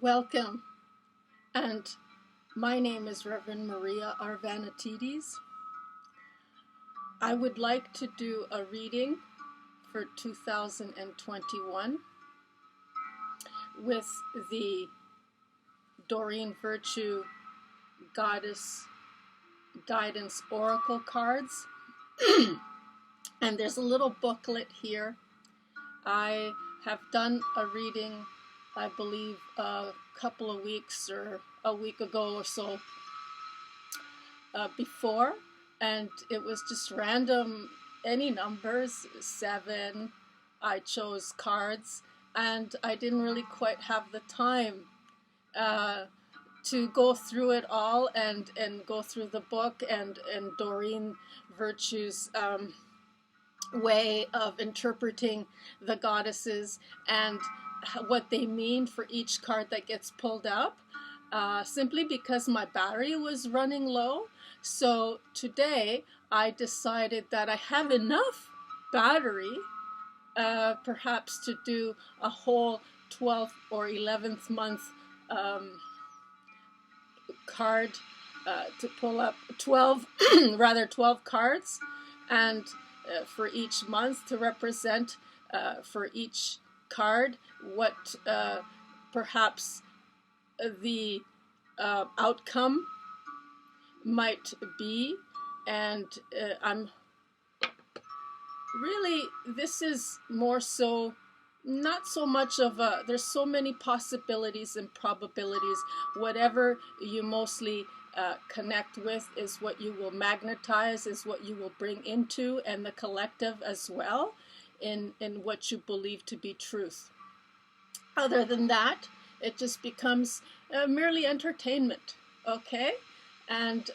Welcome, and my name is Reverend Maria Arvanitides. I would like to do a reading for 2021 with the Doreen Virtue Goddess Guidance Oracle cards. And there's a little booklet here. I have done a reading, I believe, a couple of weeks or a week ago or so before, and it was just random, any numbers, 7. I chose cards, and I didn't really quite have the time to go through it all and go through the book and Doreen Virtue's way of interpreting the goddesses and what they mean for each card that gets pulled up, simply because my battery was running low. So today I decided that I have enough battery perhaps to do a whole 12th or 11th month card, to pull up 12 12 cards, and for each month to represent for each card what perhaps the outcome might be. And I'm really, this is more so not so much of a, there's so many possibilities and probabilities. Whatever you mostly connect with is what you will magnetize, is what you will bring into, and the collective as well, in what you believe to be truth. Other than that, it just becomes merely entertainment, okay? And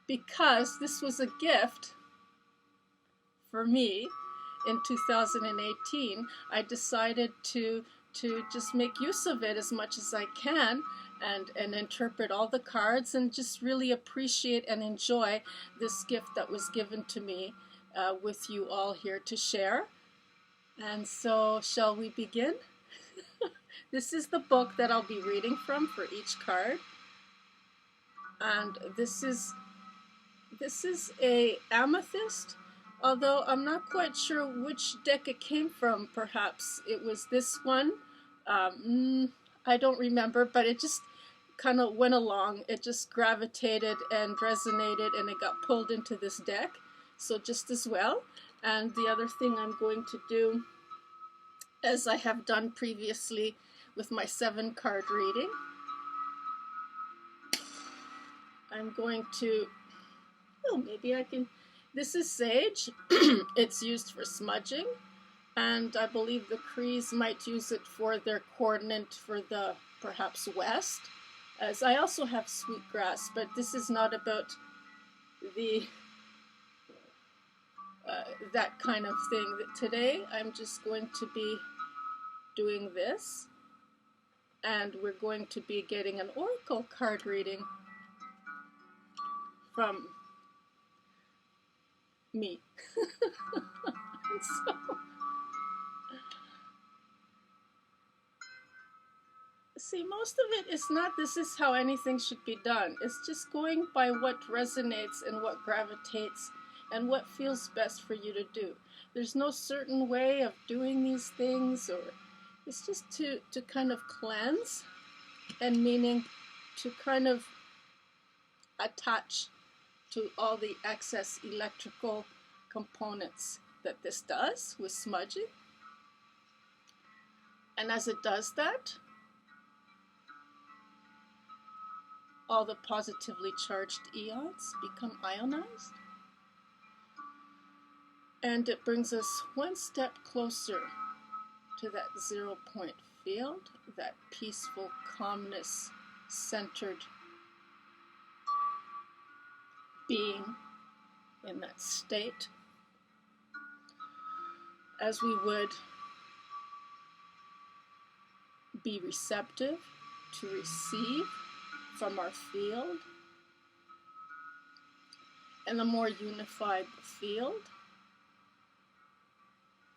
because this was a gift for me in 2018, I decided to just make use of it as much as I can and interpret all the cards and just really appreciate and enjoy this gift that was given to me with you all here to share. And so, shall we begin? This is the book that I'll be reading from for each card. And this is a amethyst, although I'm not quite sure which deck it came from. Perhaps it was this one. I don't remember, but it just kind of went along. It just gravitated and resonated, and it got pulled into this deck. So just as well. And the other thing I'm going to do, as I have done previously with my 7-card reading, I'm going to, maybe I can, this is sage. It's used for smudging, and I believe the Crees might use it for their coordinate for the perhaps west, as I also have sweetgrass, but this is not about the that kind of thing. Today I'm just going to be doing this, and we're going to be getting an oracle card reading from me. So, see, most of it is not this is how anything should be done. It's just going by what resonates and what gravitates and what feels best for you to do. There's no certain way of doing these things, or it's just to kind of cleanse, and meaning to kind of attach to all the excess electrical components that this does with smudging. And as it does that, all the positively charged ions become ionized. And it brings us one step closer to that 0 point field, that peaceful calmness centered being in that state, as we would be receptive to receive from our field. And the more unified the field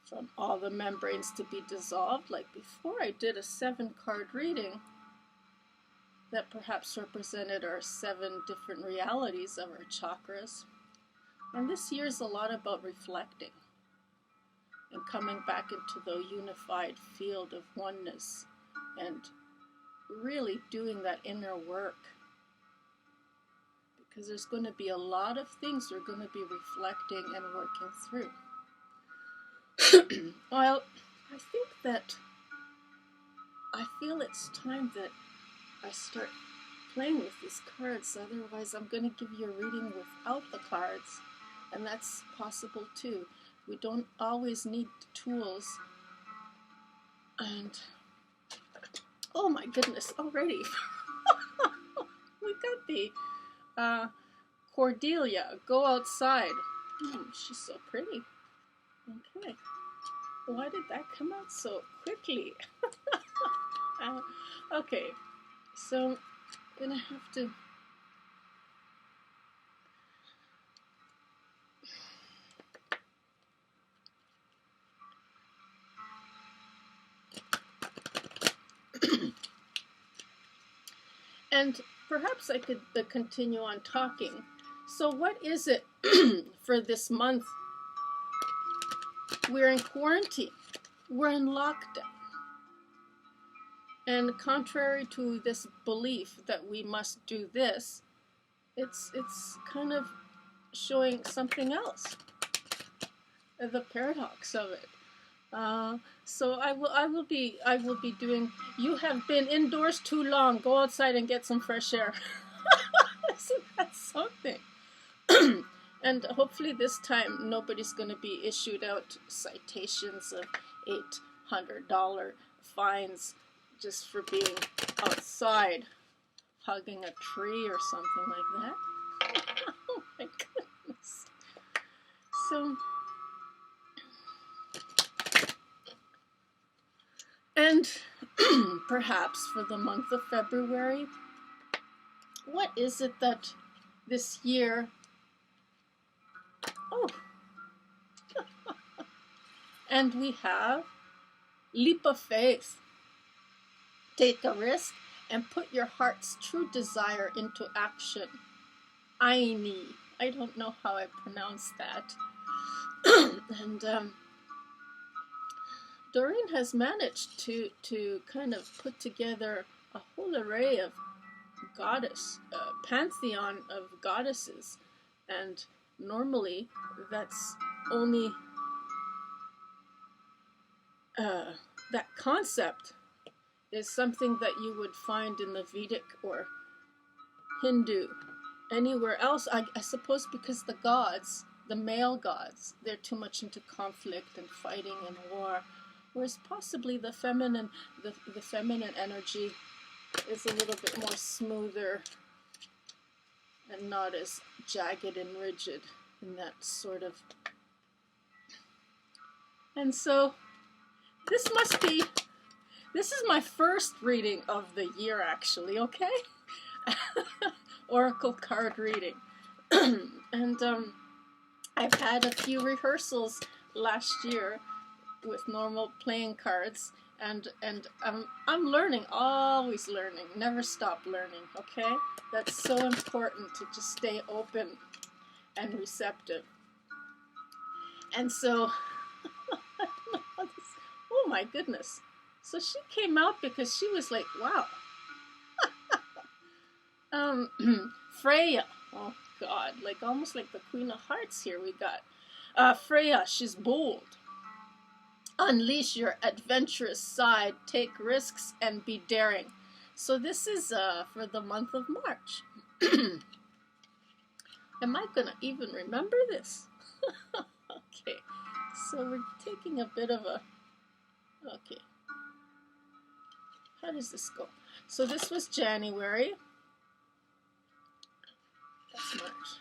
from all the membranes to be dissolved. Like before, I did a 7-card reading that perhaps represented our 7 different realities of our chakras. And this year is a lot about reflecting and coming back into the unified field of oneness and really doing that inner work. Because there's going to be a lot of things we're going to be reflecting and working through. Well, I think that I feel it's time that I start playing with these cards. Otherwise, I'm going to give you a reading without the cards, and that's possible too. We don't always need tools. And oh my goodness, already we got the Cordelia, Go Outside. She's so pretty. Okay. Why did that come out so quickly? Okay, so I'm gonna have to and perhaps I could continue on talking. So what is it for this month? We're in quarantine. We're in lockdown. And contrary to this belief that we must do this, it's kind of showing something else. The paradox of it. So I will be doing. You have been indoors too long. Go outside and get some fresh air. Isn't that something? And hopefully this time nobody's going to be issued out citations of $800 fines just for being outside hugging a tree or something like that. Oh my goodness. So, and perhaps for the month of February, what is it that this year, oh, and we have leap of faith. Take a risk and put your heart's true desire into action. Aini. I don't know how I pronounce that. And Doreen has managed to kind of put together a whole array of goddess, pantheon of goddesses. And normally that's only that concept is something that you would find in the Vedic or Hindu. Anywhere else, I suppose, because the gods, the male gods, they're too much into conflict and fighting and war, whereas possibly the feminine energy is a little bit more smoother and not as jagged and rigid in that sort of. And so this is my first reading of the year, actually, okay? Oracle card reading. And I've had a few rehearsals last year with normal playing cards, and I'm learning, always learning, never stop learning, okay? That's so important to just stay open and receptive. And so, oh my goodness. So she came out because she was like, wow. Freya, oh God, like almost like the Queen of Hearts here we got. Freya, she's bold. Unleash your adventurous side, take risks, and be daring. So this is for the month of March. Am I gonna even remember this? Okay, so we're taking a bit of a, okay. How does this go? So this was January. That's March.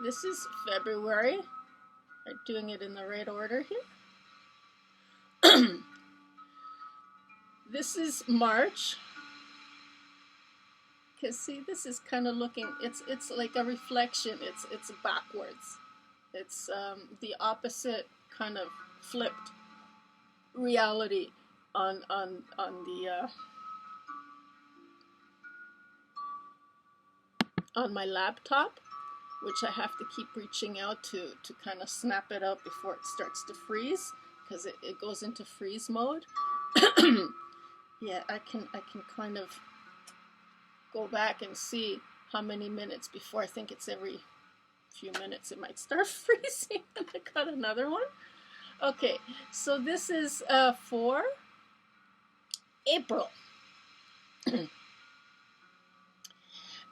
This is February. I'm doing it in the right order here. This is March. Because see, this is kind of looking, it's like a reflection. It's backwards. It's the opposite kind of flipped. reality on my laptop, which I have to keep reaching out to kind of snap it up before it starts to freeze, because it goes into freeze mode. Yeah, I can kind of go back and see how many minutes before. I think it's every few minutes it might start freezing. And I got another one. Okay, so this is for April.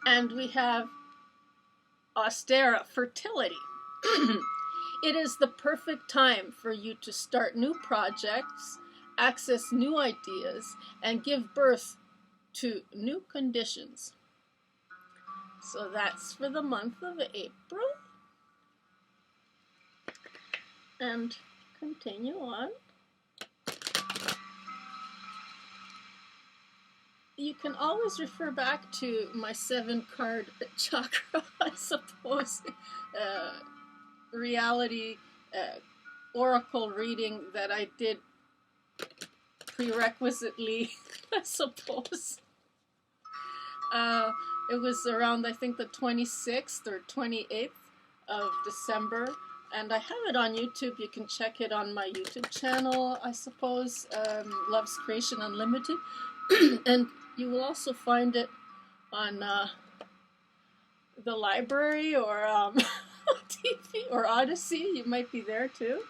And we have Austera fertility. It is the perfect time for you to start new projects, access new ideas, and give birth to new conditions. So that's for the month of April. And continue on. You can always refer back to my 7-card chakra, I suppose, reality oracle reading that I did prerequisitely, I suppose. It was around, I think, the 26th or 28th of December, and I have it on YouTube. You can check it on my YouTube channel, I suppose, Love's Creation Unlimited, and you will also find it on the library or TV or Odyssey. You might be there too.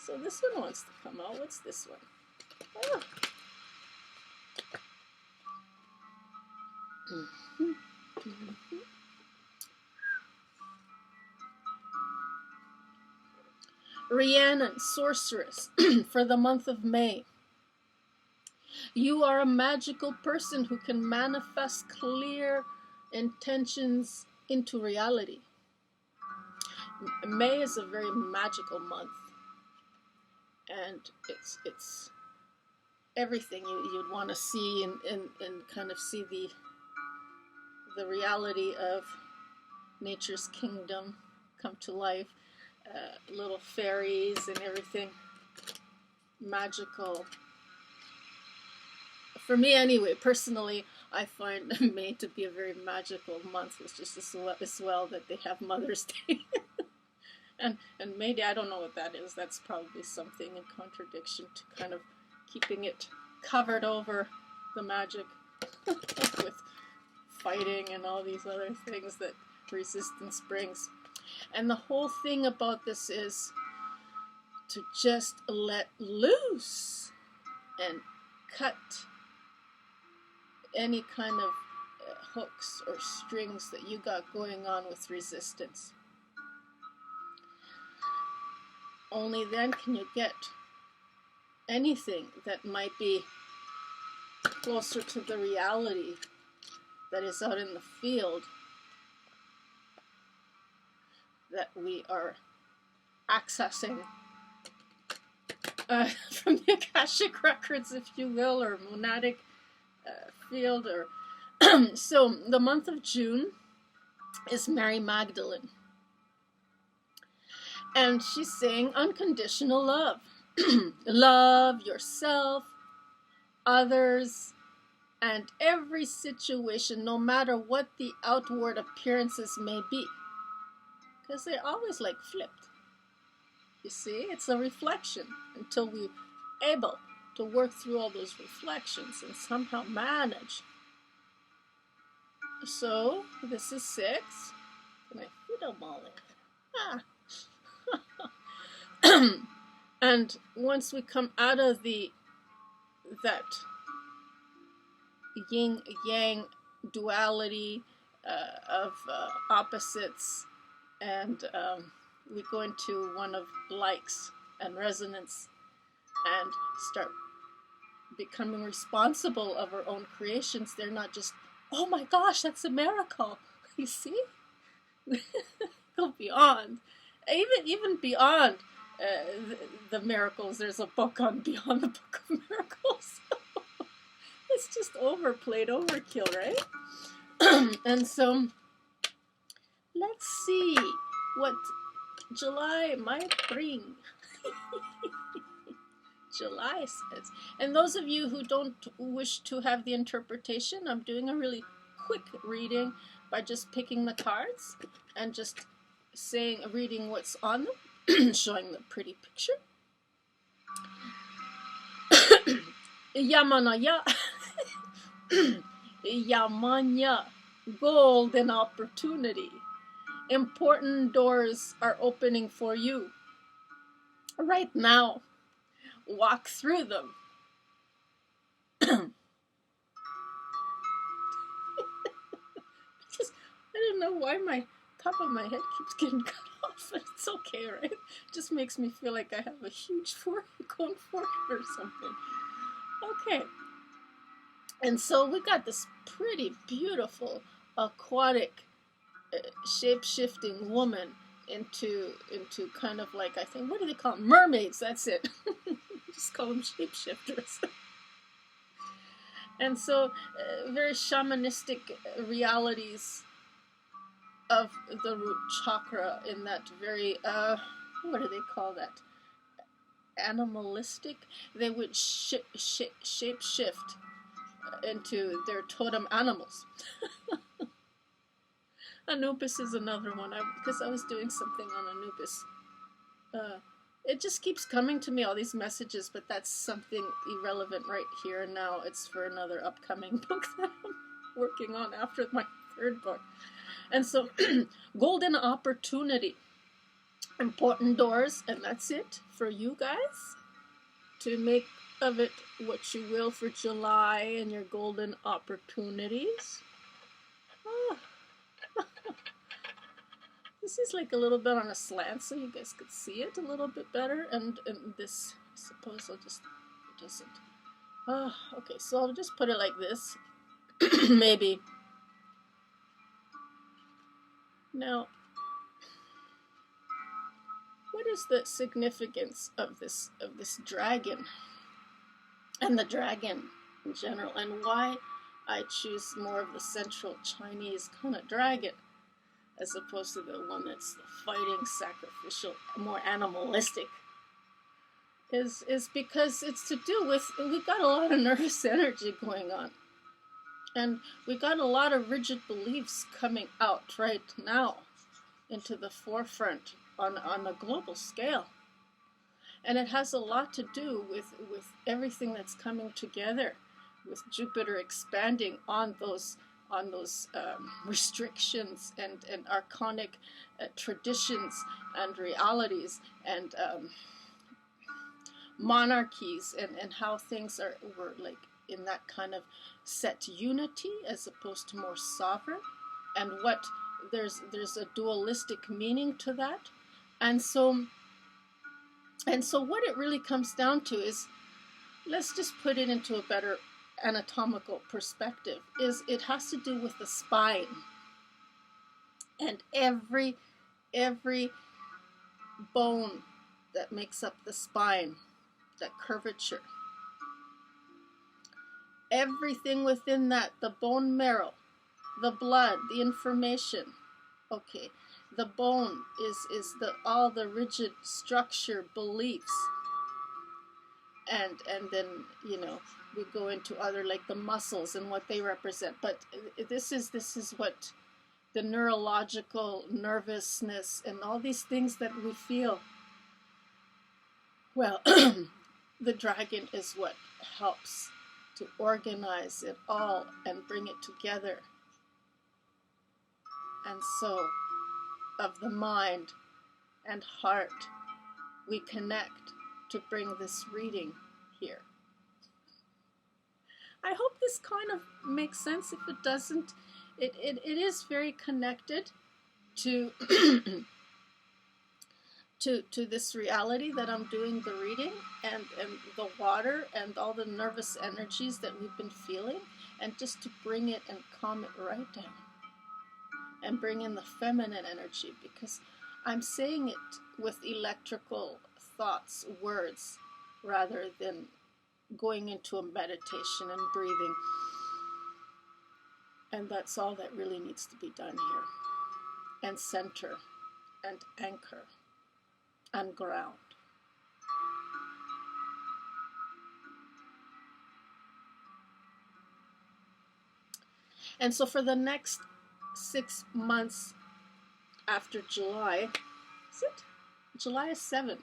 So this one wants to come out. What's this one? Oh. Rhiannon, Sorceress, for the month of May. You are a magical person who can manifest clear intentions into reality. May is a very magical month, and it's everything you'd want to see and kind of see the reality of nature's kingdom come to life. Little fairies and everything magical. For me anyway, personally, I find May to be a very magical month. It's just as well that they have Mother's Day. and May Day, I don't know what that is. That's probably something in contradiction to kind of keeping it covered over the magic with fighting and all these other things that resistance brings. And the whole thing about this is to just let loose and cut any kind of hooks or strings that you got going on with resistance. Only then can you get anything that might be closer to the reality that is out in the field that we are accessing from the Akashic records, if you will, or monadic field. Or so the month of June is Mary Magdalene, and she's saying unconditional love. Love yourself, others, and every situation, no matter what the outward appearances may be. Because they're always like flipped. You see, it's a reflection until we're able to work through all those reflections and somehow manage. So, this is 6. Can I fit them all in? Ah. And once we come out of that yin-yang duality of opposites, and we go into one of likes and resonance and start becoming responsible of our own creations. They're not just, oh my gosh, that's a miracle. You see? Go beyond. Even beyond the miracles. There's a book on Beyond the Book of Miracles. It's just overplayed, overkill, right? And so let's see what July might bring. July says. And those of you who don't wish to have the interpretation, I'm doing a really quick reading by just picking the cards and just reading what's on them, showing the pretty picture. Yamanaya, Yamanya, golden opportunity. Important doors are opening for you right now. Walk through them. I don't know why my top of my head keeps getting cut off, but it's okay, right? It just makes me feel like I have a huge cone forehead or something. Okay. And so we got this pretty beautiful aquatic shape-shifting woman into kind of like, I think, what do they call them? Mermaids, that's it. Just call them shapeshifters. And so very shamanistic realities of the root chakra in that very, what do they call that? Animalistic? They would shape shift into their totem animals. Anubis is another one, because I was doing something on Anubis. It just keeps coming to me, all these messages, but that's something irrelevant right here and now. It's for another upcoming book that I'm working on after my third book. And so, golden opportunity, important doors, and that's it for you guys, to make of it what you will for July and your golden opportunities. Oh. This is like a little bit on a slant so you guys could see it a little bit better, and this, I suppose I'll just, it doesn't. Oh, okay, so I'll just put it like this, maybe. Now, what is the significance of this dragon, and the dragon in general, and why I choose more of the central Chinese kind of dragon as opposed to the one that's the fighting, sacrificial, more animalistic, is because it's to do with, we got a lot of nervous energy going on. And we got a lot of rigid beliefs coming out right now into the forefront on a global scale. And it has a lot to do with everything that's coming together, with Jupiter expanding on those restrictions and archonic traditions and realities and monarchies and how things were like in that kind of set unity as opposed to more sovereign, and what there's a dualistic meaning to that. And so what it really comes down to is, let's just put it into a better anatomical perspective, is it has to do with the spine, and every bone that makes up the spine, that curvature, everything within that, the bone marrow, the blood, the information. Okay, the bone is all the rigid structure, beliefs, and then, you know, we go into other, like the muscles and what they represent. But this is what the neurological nervousness and all these things that we feel. Well, the dragon is what helps to organize it all and bring it together. And so, of the mind and heart, we connect to bring this reading here. I hope this kind of makes sense. If it doesn't, it is very connected to to this reality that I'm doing the reading, and the water and all the nervous energies that we've been feeling, and just to bring it and calm it right down and bring in the feminine energy, because I'm saying it with electrical thoughts, words, rather than going into a meditation and breathing. And that's all that really needs to be done here. And center and anchor and ground. And so for the next 6 months after July, is it? July is 7.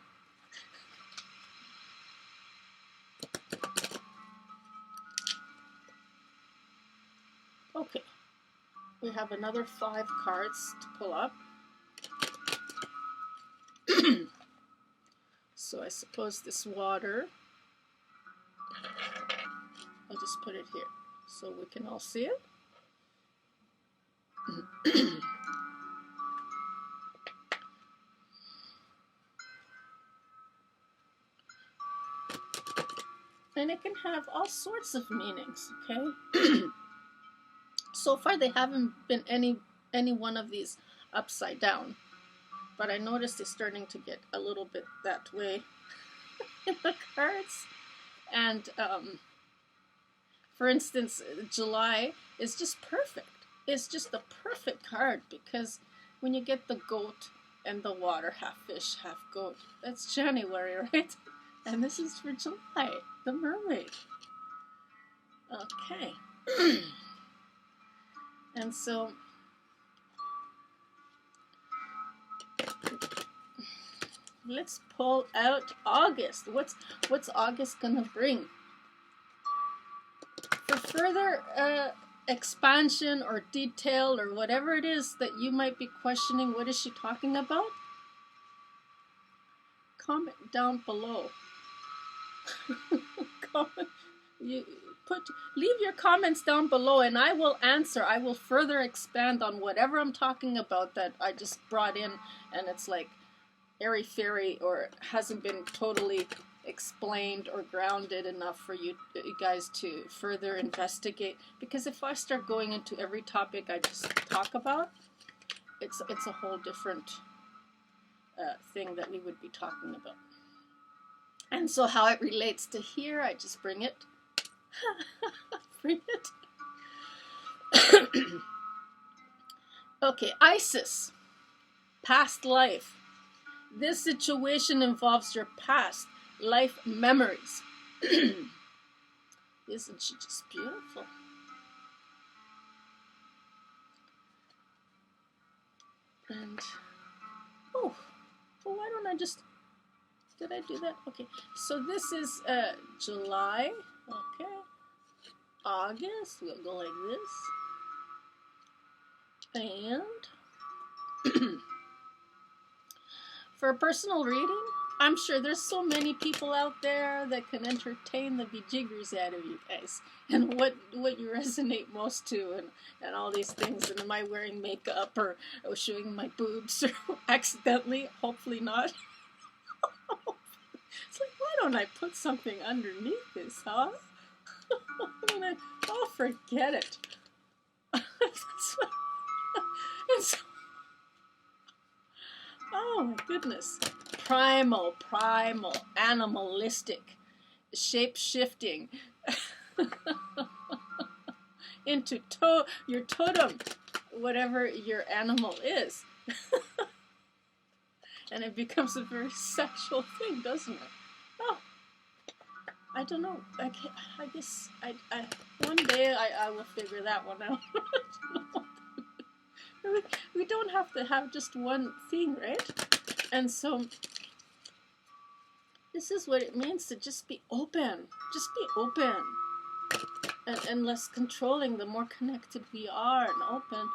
Okay, we have another 5 cards to pull up. So I suppose this water, I'll just put it here so we can all see it. And it can have all sorts of meanings, okay? So far they haven't been any one of these upside down, but I noticed it's starting to get a little bit that way in the cards. And for instance, July is just perfect. It's just the perfect card because when you get the goat and the water, half fish, half goat, that's January, right? And this is for July, the mermaid. Okay. And so let's pull out August. What's August gonna bring? For further expansion or detail or whatever it is that you might be questioning, what is she talking about? Comment down below. Leave your comments down below and I will answer. I will further expand on whatever I'm talking about that I just brought in and it's like airy-fairy or hasn't been totally explained or grounded enough for you guys to further investigate. Because if I start going into every topic I just talk about, it's a whole different thing that we would be talking about. And so how it relates to here, I just bring it. Bring it. Okay, Isis. Past life. This situation involves your past life memories. Isn't she just beautiful? And, oh, well, why don't I just... Did I do that? Okay, so this is July, okay, August, we'll go like this, and for a personal reading, I'm sure there's so many people out there that can entertain the bejiggers out of you guys, and what you resonate most to, and all these things, and am I wearing makeup, or showing my boobs, or accidentally, hopefully not. It's like, why don't I put something underneath this, huh? Oh, forget it. Oh my goodness. Primal, animalistic, shape-shifting into your totem, whatever your animal is. And it becomes a very sexual thing, doesn't it? Oh, I don't know. I guess one day I will figure that one out. We don't have to have just one thing, right? And so this is what it means to just be open. Just be open. And less controlling, the more connected we are and open,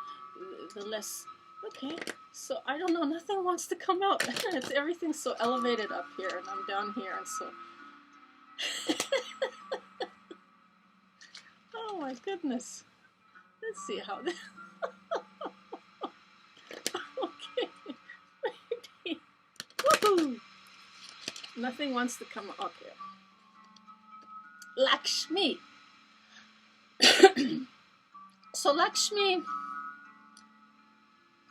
the less... Okay, so I don't know, nothing wants to come out. Everything's so elevated up here, and I'm down here, and so... Oh my goodness. Let's see how this... Okay, maybe. Woohoo! Nothing wants to come out. Okay. Lakshmi. So Lakshmi...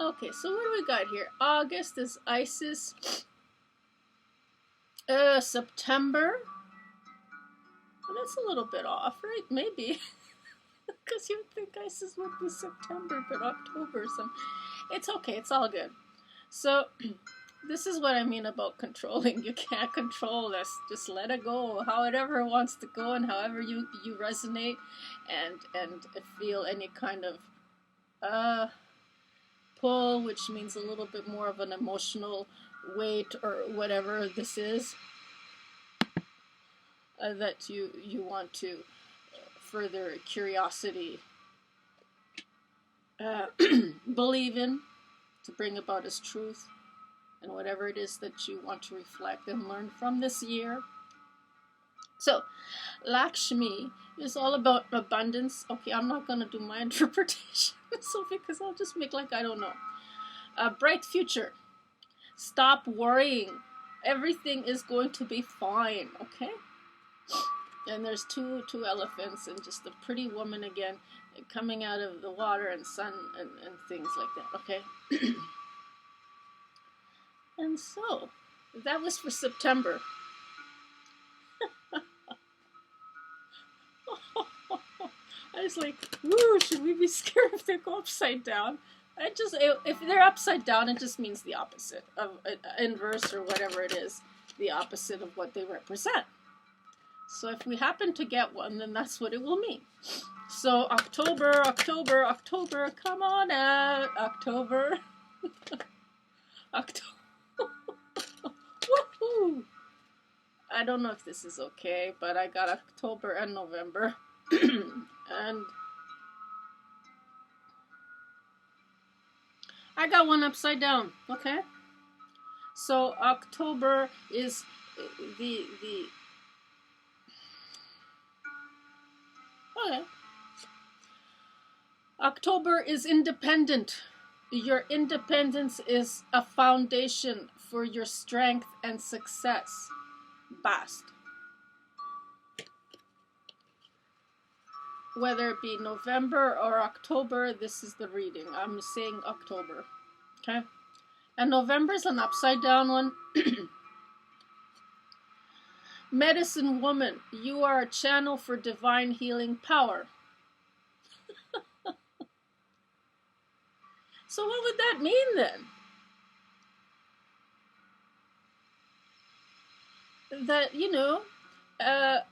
Okay, so what do we got here? August is Isis. September. Well, that's a little bit off, right? Maybe. Because you would think Isis would be September, but October. So it's okay. It's all good. So This is what I mean about controlling. You can't control this. Just let it go, however it wants to go, and however you resonate, and feel any kind of pull, which means a little bit more of an emotional weight or whatever this is that you want to further curiosity believe in, to bring about as truth, and whatever it is that you want to reflect and learn from this year. So Lakshmi is all about abundance. Okay, I'm not going to do my interpretation, so because I'll just make like I don't know. A bright future. Stop worrying. Everything is going to be fine, okay? And there's two elephants and just a pretty woman again coming out of the water and sun and things like that, okay? And so, that was for September. I was like, woo, should we be scared if they go upside down? If they're upside down, it just means the opposite of inverse or whatever it is, the opposite of what they represent. So if we happen to get one, then that's what it will mean. So October, come on out, October. October. Woohoo! I don't know if this is okay, but I got October and November. And I got one upside down, okay? So October is the okay. October is independent. Your independence is a foundation for your strength and success. Bast. Whether it be November or October, this is the reading. I'm saying October. Okay? And November is an upside down one. Medicine woman, you are a channel for divine healing power. So what would that mean then? That,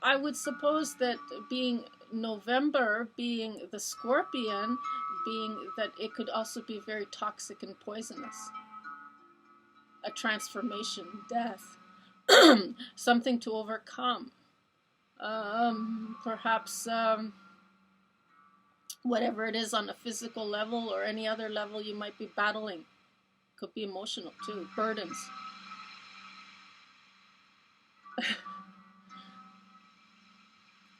I would suppose that being November, being the scorpion, being that it could also be very toxic and poisonous. A transformation, death, something to overcome. Perhaps whatever it is on a physical level or any other level you might be battling. Could be emotional too, burdens.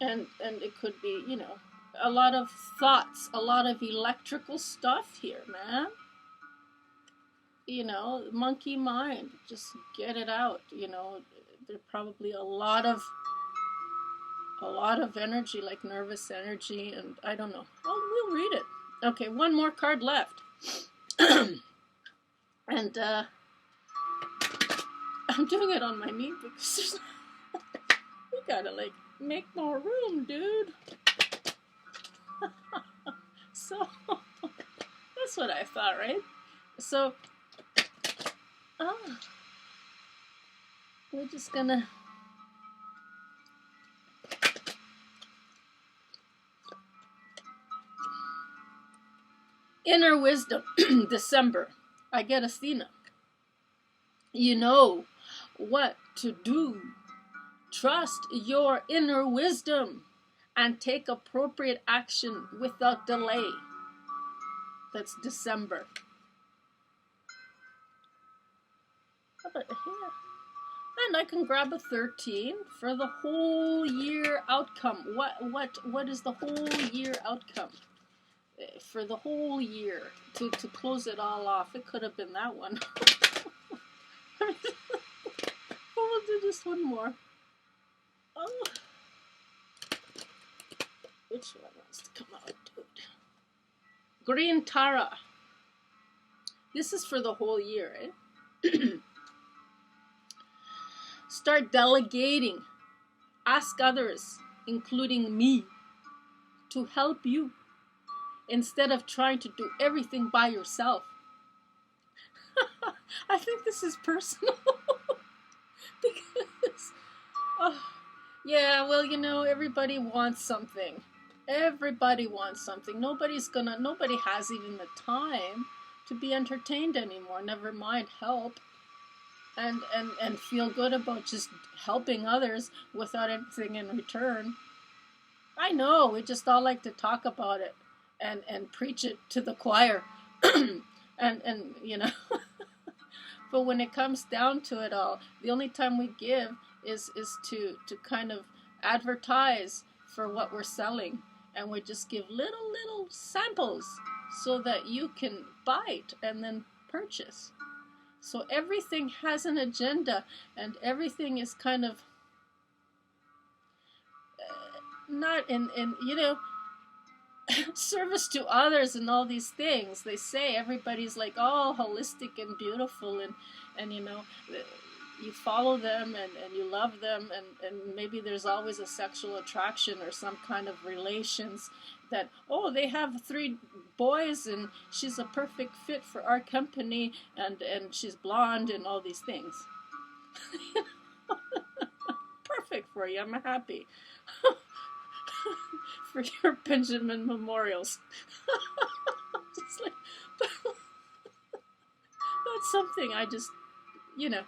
And it could be, a lot of thoughts, a lot of electrical stuff here, man. Monkey mind, just get it out. There's probably a lot of energy, like nervous energy, and I don't know. We'll read it. Okay, one more card left. And I'm doing it on my knee because we gotta make more room, dude. So that's what I thought, right? So we're just gonna inner wisdom. December, I get Athena. You know what to do. Trust your inner wisdom and take appropriate action without delay. That's December. How about here? And I can grab a 13 for the whole year outcome. What is the whole year outcome? For the whole year, to close it all off. It could have been that one. We'll do just one more. Oh. Which one wants to come out, dude? Green Tara. This is for the whole year, eh? Start delegating. Ask others, including me, to help you instead of trying to do everything by yourself. I think this is personal. Because, oh, yeah, well, you know, everybody wants something. Everybody wants something. Nobody has even the time to be entertained anymore, never mind help. And feel good about just helping others without anything in return. I know, we just all like to talk about it and preach it to the choir. and you know, but when it comes down to it all, the only time we give is to kind of advertise for what we're selling, and we just give little samples so that you can bite and then purchase. So everything has an agenda, and everything is kind of not in you know, service to others and all these things. They say everybody's like all holistic and beautiful, and you know, you follow them and you love them, and maybe there's always a sexual attraction or some kind of relations that, oh, they have 3 boys and she's a perfect fit for our company, and she's blonde and all these things. Perfect for you, I'm happy. For your Benjamin memorials. Just like, that's something I just, you know.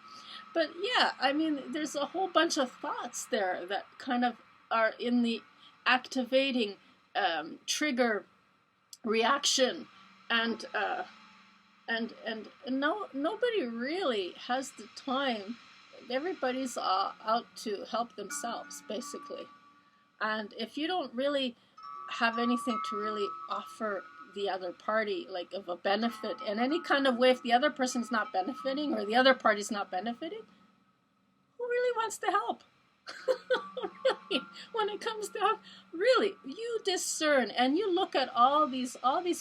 But yeah, I mean, there's a whole bunch of thoughts there that kind of are in the activating trigger reaction, and nobody really has the time. Everybody's out to help themselves, basically. And if you don't really have anything to really offer the other party, like of a benefit in any kind of way, if the other person's not benefiting or the other party's not benefiting, who really wants to help? Really, when it comes down, really, you discern and you look at all these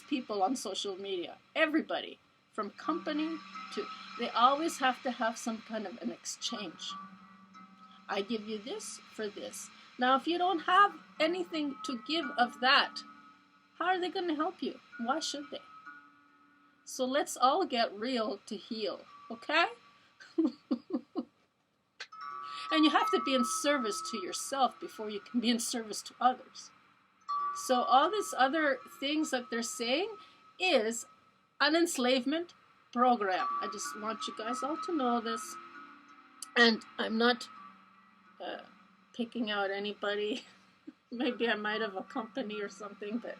people on social media, everybody, from company to, they always have to have some kind of an exchange. I give you this for this. Now, if you don't have anything to give of that, how are they going to help you? Why should they? So let's all get real to heal, okay? And you have to be in service to yourself before you can be in service to others. So all these other things that they're saying is an enslavement program. I just want you guys all to know this. And I'm not picking out anybody. Maybe I might have a company or something, but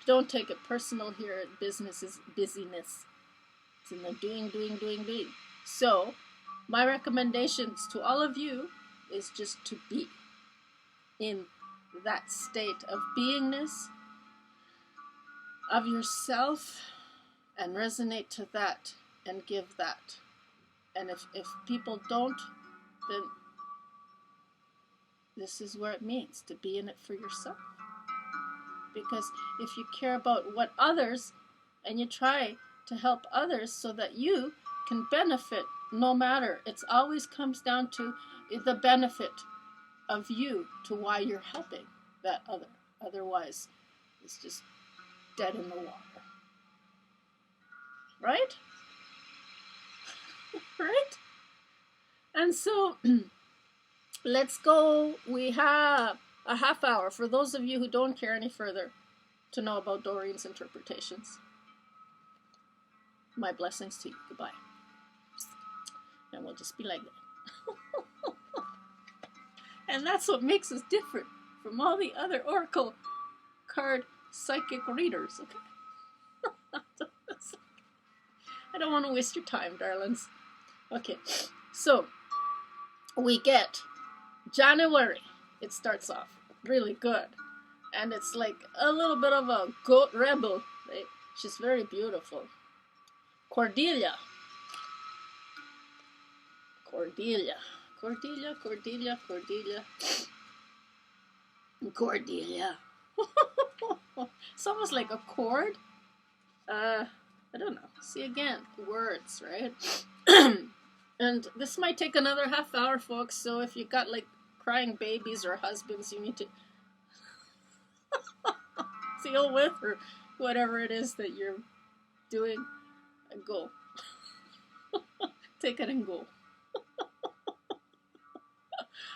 don't take it personal here. Business is busyness. It's in the doing. So my recommendations to all of you is just to be in that state of beingness of yourself and resonate to that and give that. And if people don't, then this is where it means to be in it for yourself. Because if you care about what others, and you try to help others so that you can benefit, no matter, it always comes down to the benefit of you to why you're helping that other. Otherwise, it's just dead in the water. Right? Right? And so let's go. We have a half hour for those of you who don't care any further to know about Doreen's interpretations. My blessings to you. Goodbye. And we'll just be like that. And that's what makes us different from all the other oracle card psychic readers, okay? I don't want to waste your time, darlings. Okay, so we get January. It starts off really good. And it's like a little bit of a goat rebel, right? She's very beautiful. Cordelia. It's almost like a chord. I don't know. See again, words, right? And this might take another half hour, folks. So if you got like crying babies or husbands you need to deal with, or whatever it is that you're doing, go. take it and go.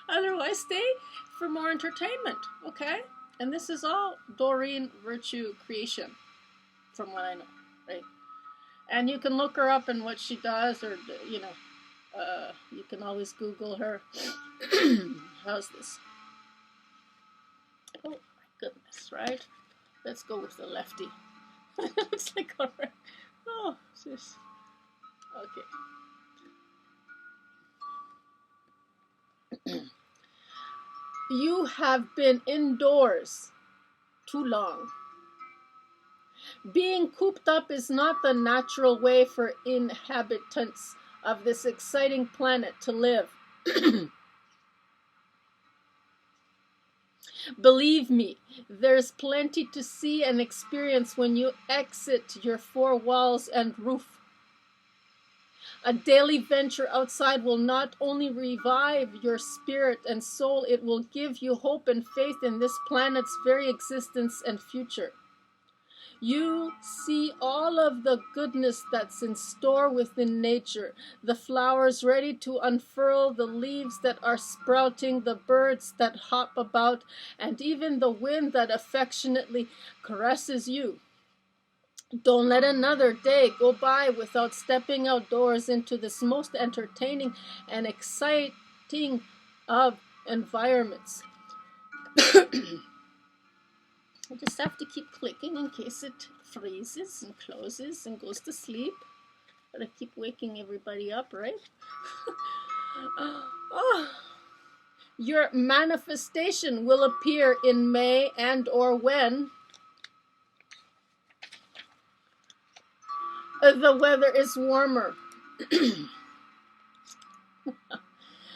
Otherwise, stay for more entertainment, okay? And this is all Doreen Virtue Creation, from what I know, right? And you can look her up and what she does, or, you know, you can always Google her. How's this? Oh, my goodness, right? Let's go with the lefty. Looks like, all right. Oh, just, okay. You have been indoors too long. Being cooped up is not the natural way for inhabitants of this exciting planet to live. Believe me, there's plenty to see and experience when you exit your four walls and roof. A daily venture outside will not only revive your spirit and soul, it will give you hope and faith in this planet's very existence and future. You see all of the goodness that's in store within nature, the flowers ready to unfurl, the leaves that are sprouting, the birds that hop about, and even the wind that affectionately caresses you. Don't let another day go by without stepping outdoors into this most entertaining and exciting of environments. I just have to keep clicking in case it freezes and closes and goes to sleep. But I keep waking everybody up, right? Oh. Your manifestation will appear in May and or when the weather is warmer.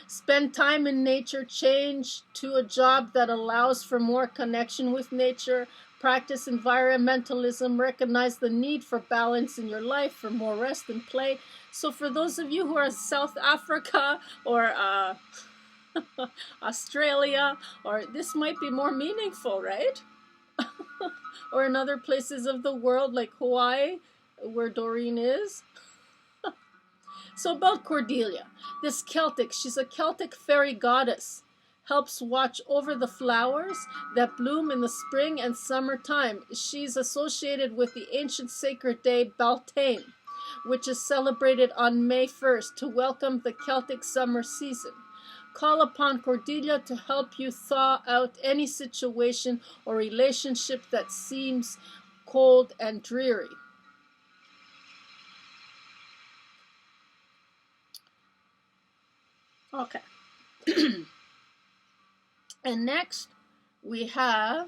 Spend time in nature, change to a job that allows for more connection with nature, practice environmentalism, recognize the need for balance in your life, for more rest and play. So for those of you who are South Africa or Australia, or this might be more meaningful, right? Or in other places of the world like Hawaii, where Doreen is. So about Cordelia, this Celtic, she's a Celtic fairy goddess, helps watch over the flowers that bloom in the spring and summertime. She's associated with the ancient sacred day Beltane, which is celebrated on May 1st to welcome the Celtic summer season. Call upon Cordelia to help you thaw out any situation or relationship that seems cold and dreary. Okay. And next we have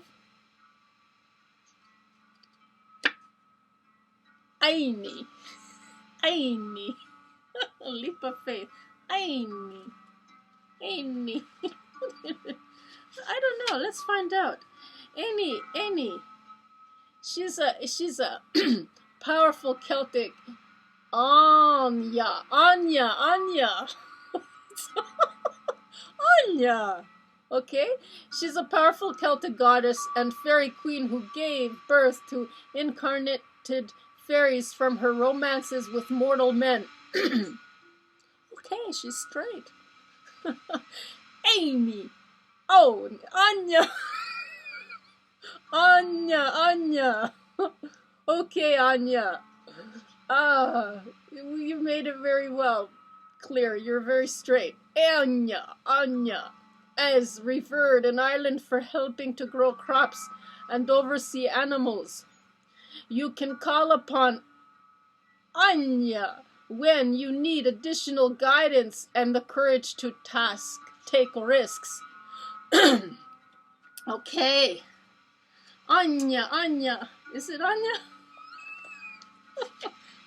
Aini. Aini. A leap of faith. Aini. Aini. I don't know. Let's find out. Aini. She's a powerful Celtic. Anya. Anya. Okay? She's a powerful Celtic goddess and fairy queen who gave birth to incarnated fairies from her romances with mortal men. Okay, she's straight. Amy. Oh, Anya. Anya. Okay, Anya. You made it very well clear. You're very straight. Anya, as revered an island for helping to grow crops and oversee animals. You can call upon Anya when you need additional guidance and the courage to take risks. Okay. Anya. Is it Anya?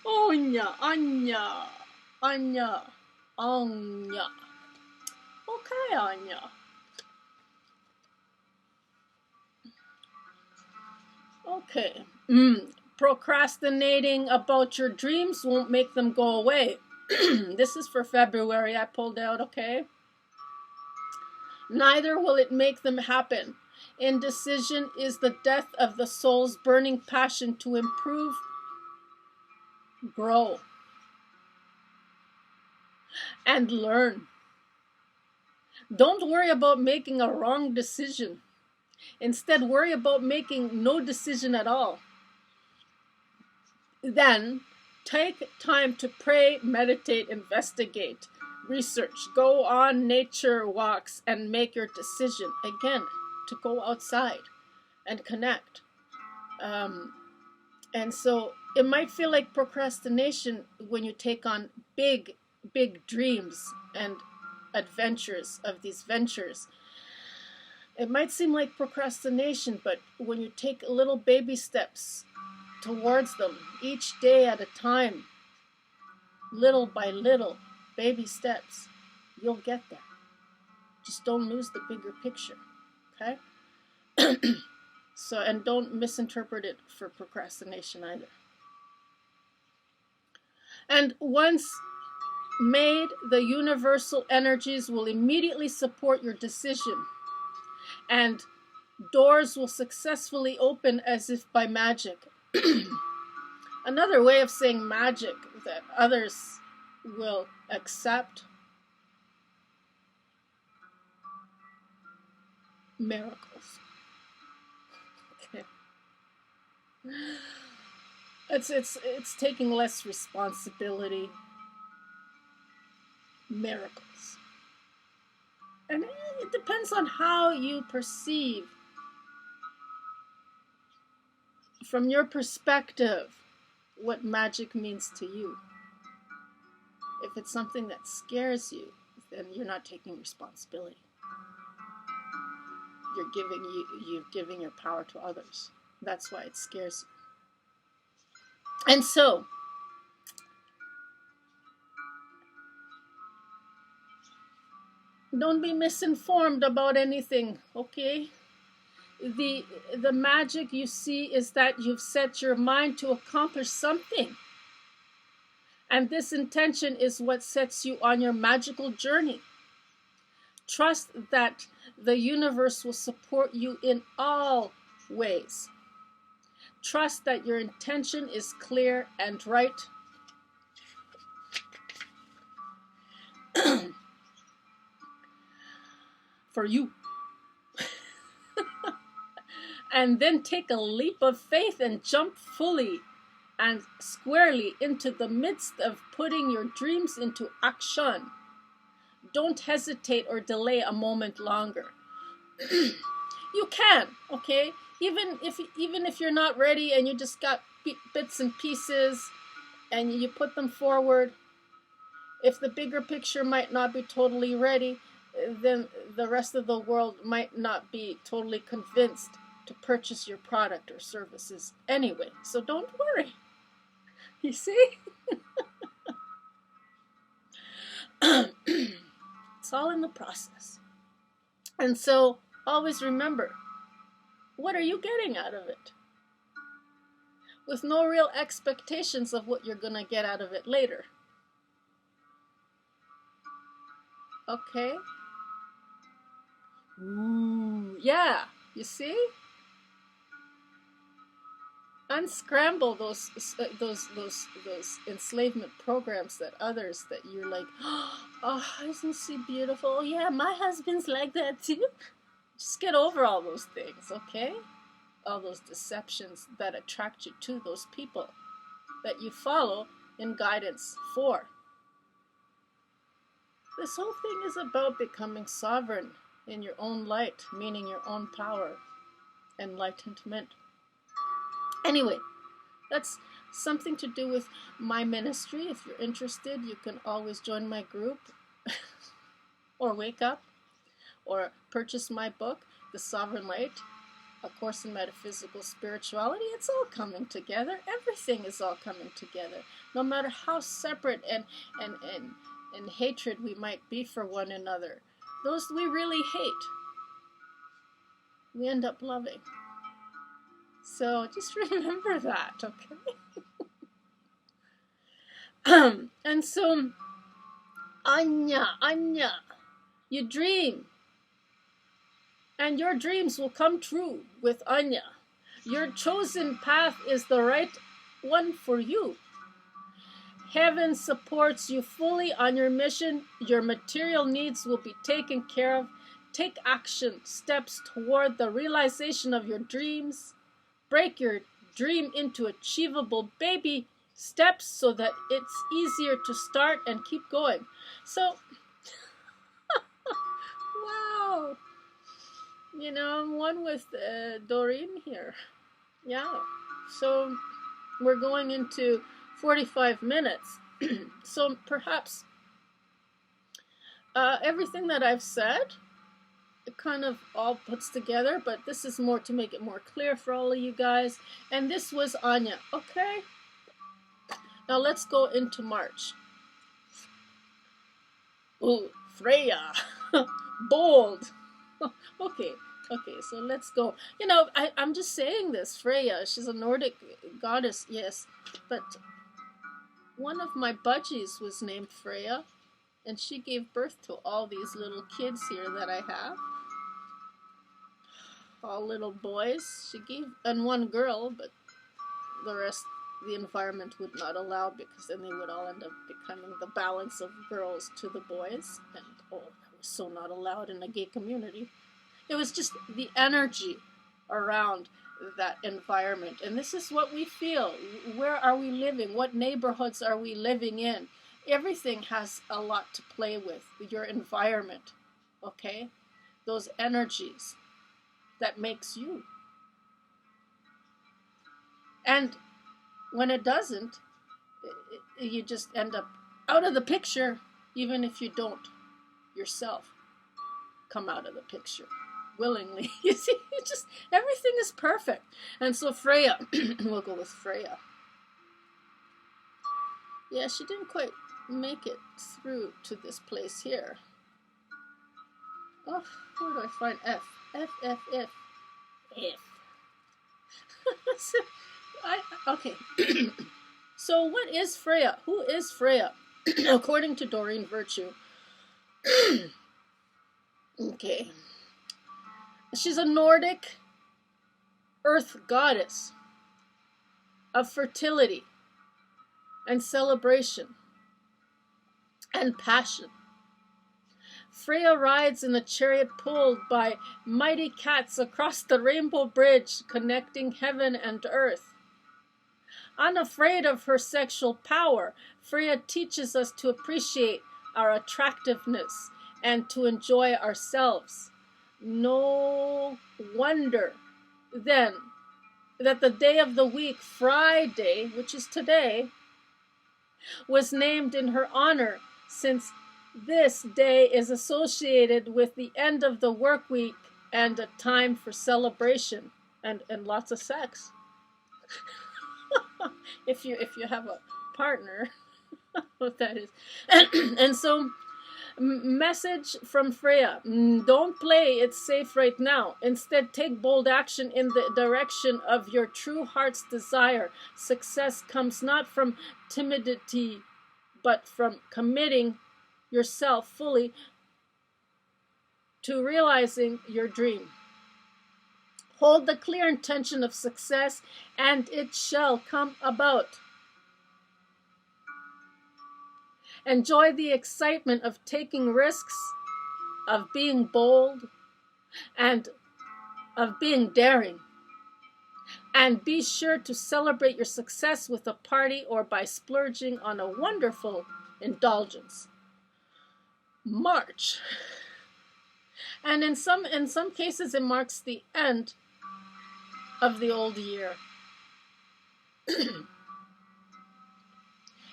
Anya. Okay, Anya. Okay. Procrastinating about your dreams won't make them go away. This is for February I pulled out, okay? Neither will it make them happen. Indecision is the death of the soul's burning passion to improve, grow. and learn. Don't worry about making a wrong decision. Instead, worry about making no decision at all. Then, take time to pray, meditate, investigate, research, go on nature walks, and make your decision. Again, to go outside and connect. And so it might feel like procrastination when you take on big dreams and adventures of these ventures. It might seem like procrastination, but when you take little baby steps towards them, each day at a time, little by little, baby steps, you'll get there. Just don't lose the bigger picture, okay? So, and don't misinterpret it for procrastination either. And once made, the universal energies will immediately support your decision, and doors will successfully open as if by magic. Another way of saying magic that others will accept: miracles. Okay. It's taking less responsibility. Miracles. And it depends on how you perceive. From your perspective, what magic means to you. If it's something that scares you, then you're not taking responsibility. You're giving your power to others. That's why it scares you. And so, don't be misinformed about anything, okay? The magic you see is that you've set your mind to accomplish something. And this intention is what sets you on your magical journey. Trust that the universe will support you in all ways. Trust that your intention is clear and right. For you. And then take a leap of faith and jump fully and squarely into the midst of putting your dreams into action. Don't hesitate or delay a moment longer. You can, okay? Even if you're not ready and you just got bits and pieces and you put them forward, if the bigger picture might not be totally ready, then the rest of the world might not be totally convinced to purchase your product or services anyway. So don't worry. You see? It's all in the process. And so always remember, what are you getting out of it? With no real expectations of what you're going to get out of it later. Okay? Ooh, yeah, you see? Unscramble those enslavement programs that others that you're like, oh, isn't she beautiful? Oh, yeah, my husband's like that too. Just get over all those things, okay? All those deceptions that attract you to those people that you follow in guidance for. This whole thing is about becoming sovereign in your own light, meaning your own power, enlightenment. Anyway, that's something to do with my ministry. If you're interested, you can always join my group or wake up or purchase my book, The Sovereign Light, A Course in Metaphysical Spirituality. It's all coming together. Everything is all coming together. No matter how separate and hatred we might be for one another, those we really hate, we end up loving. So just remember that, okay? And so, Anya, you dream. And your dreams will come true with Anya. Your chosen path is the right one for you. Heaven supports you fully on your mission. Your material needs will be taken care of. Take action steps toward the realization of your dreams. Break your dream into achievable baby steps so that it's easier to start and keep going. So, wow. You know, I'm one with Doreen here. Yeah. So, we're going into 45 minutes. So, perhaps everything that I've said, it kind of all puts together, but this is more to make it more clear for all of you guys. And this was Anya, okay? Now let's go into March. Ooh, Freya. Bold. Okay, so let's go. You know, I'm just saying this. Freya, she's a Nordic goddess, yes. But one of my budgies was named Freya, and she gave birth to all these little kids here that I have. All little boys. She gave, and one girl, but the rest the environment would not allow, because then they would all end up becoming the balance of girls to the boys, and oh, that was so not allowed in a gay community. It was just the energy around that environment, and this is what we feel. Where are we living? What neighborhoods are we living in? Everything has a lot to play with. Your environment, okay? Those energies that makes you. And when it doesn't, you just end up out of the picture, even if you don't yourself come out of the picture willingly. You see, it's just, everything is perfect. And so Freya, we'll go with Freya. Yeah, she didn't quite make it through to this place here. Oh, where do I find F? F. So, okay. So what is Freya? Who is Freya? According to Doreen Virtue. Okay. She's a Nordic earth goddess of fertility and celebration and passion. Freya rides in a chariot pulled by mighty cats across the rainbow bridge connecting heaven and earth. Unafraid of her sexual power, Freya teaches us to appreciate our attractiveness and to enjoy ourselves. No wonder, then, that the day of the week, Friday, which is today, was named in her honor, since this day is associated with the end of the work week and a time for celebration and lots of sex. if you have a partner, what that is. And so, message from Freya: don't play it safe right now. Instead, take bold action in the direction of your true heart's desire. Success comes not from timidity, but from committing yourself fully to realizing your dream. Hold the clear intention of success, and it shall come about. Enjoy the excitement of taking risks, of being bold, and of being daring. And be sure to celebrate your success with a party or by splurging on a wonderful indulgence. March. And in some cases, it marks the end of the old year.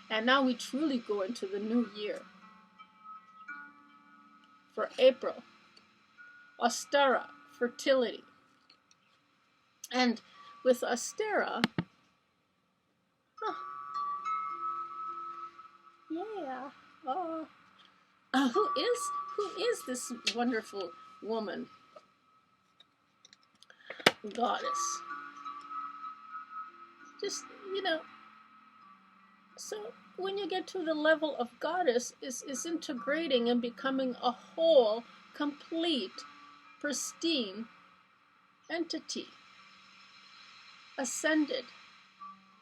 And now we truly go into the new year. For April, Ostara, fertility. And with Ostara, who is this wonderful woman, goddess? Just, so when you get to the level of goddess, is integrating and becoming a whole, complete, pristine entity, ascended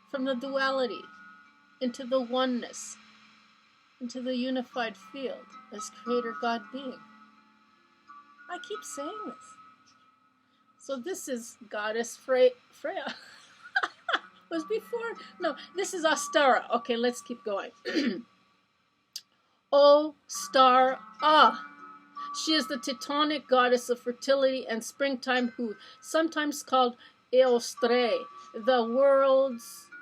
from the duality into the oneness, into the unified field as Creator God being. I keep saying this. So this is Goddess Freya. Was before? No, this is Ostara. Okay, let's keep going. Ostara. She is the Teutonic goddess of fertility and springtime, who sometimes called Eostre, the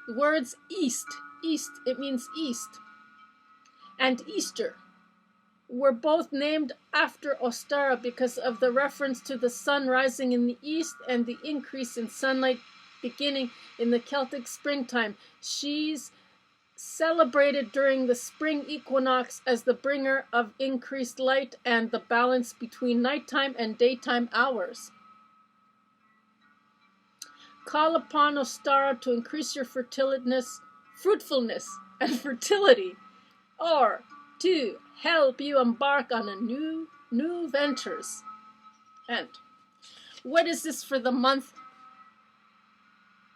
words east. East, it means east. And Easter were both named after Ostara because of the reference to the sun rising in the east and the increase in sunlight beginning in the Celtic springtime. She's celebrated during the spring equinox as the bringer of increased light and the balance between nighttime and daytime hours. Call upon Ostara to increase your fruitfulness and fertility, or to help you embark on a new ventures. And what is this for the month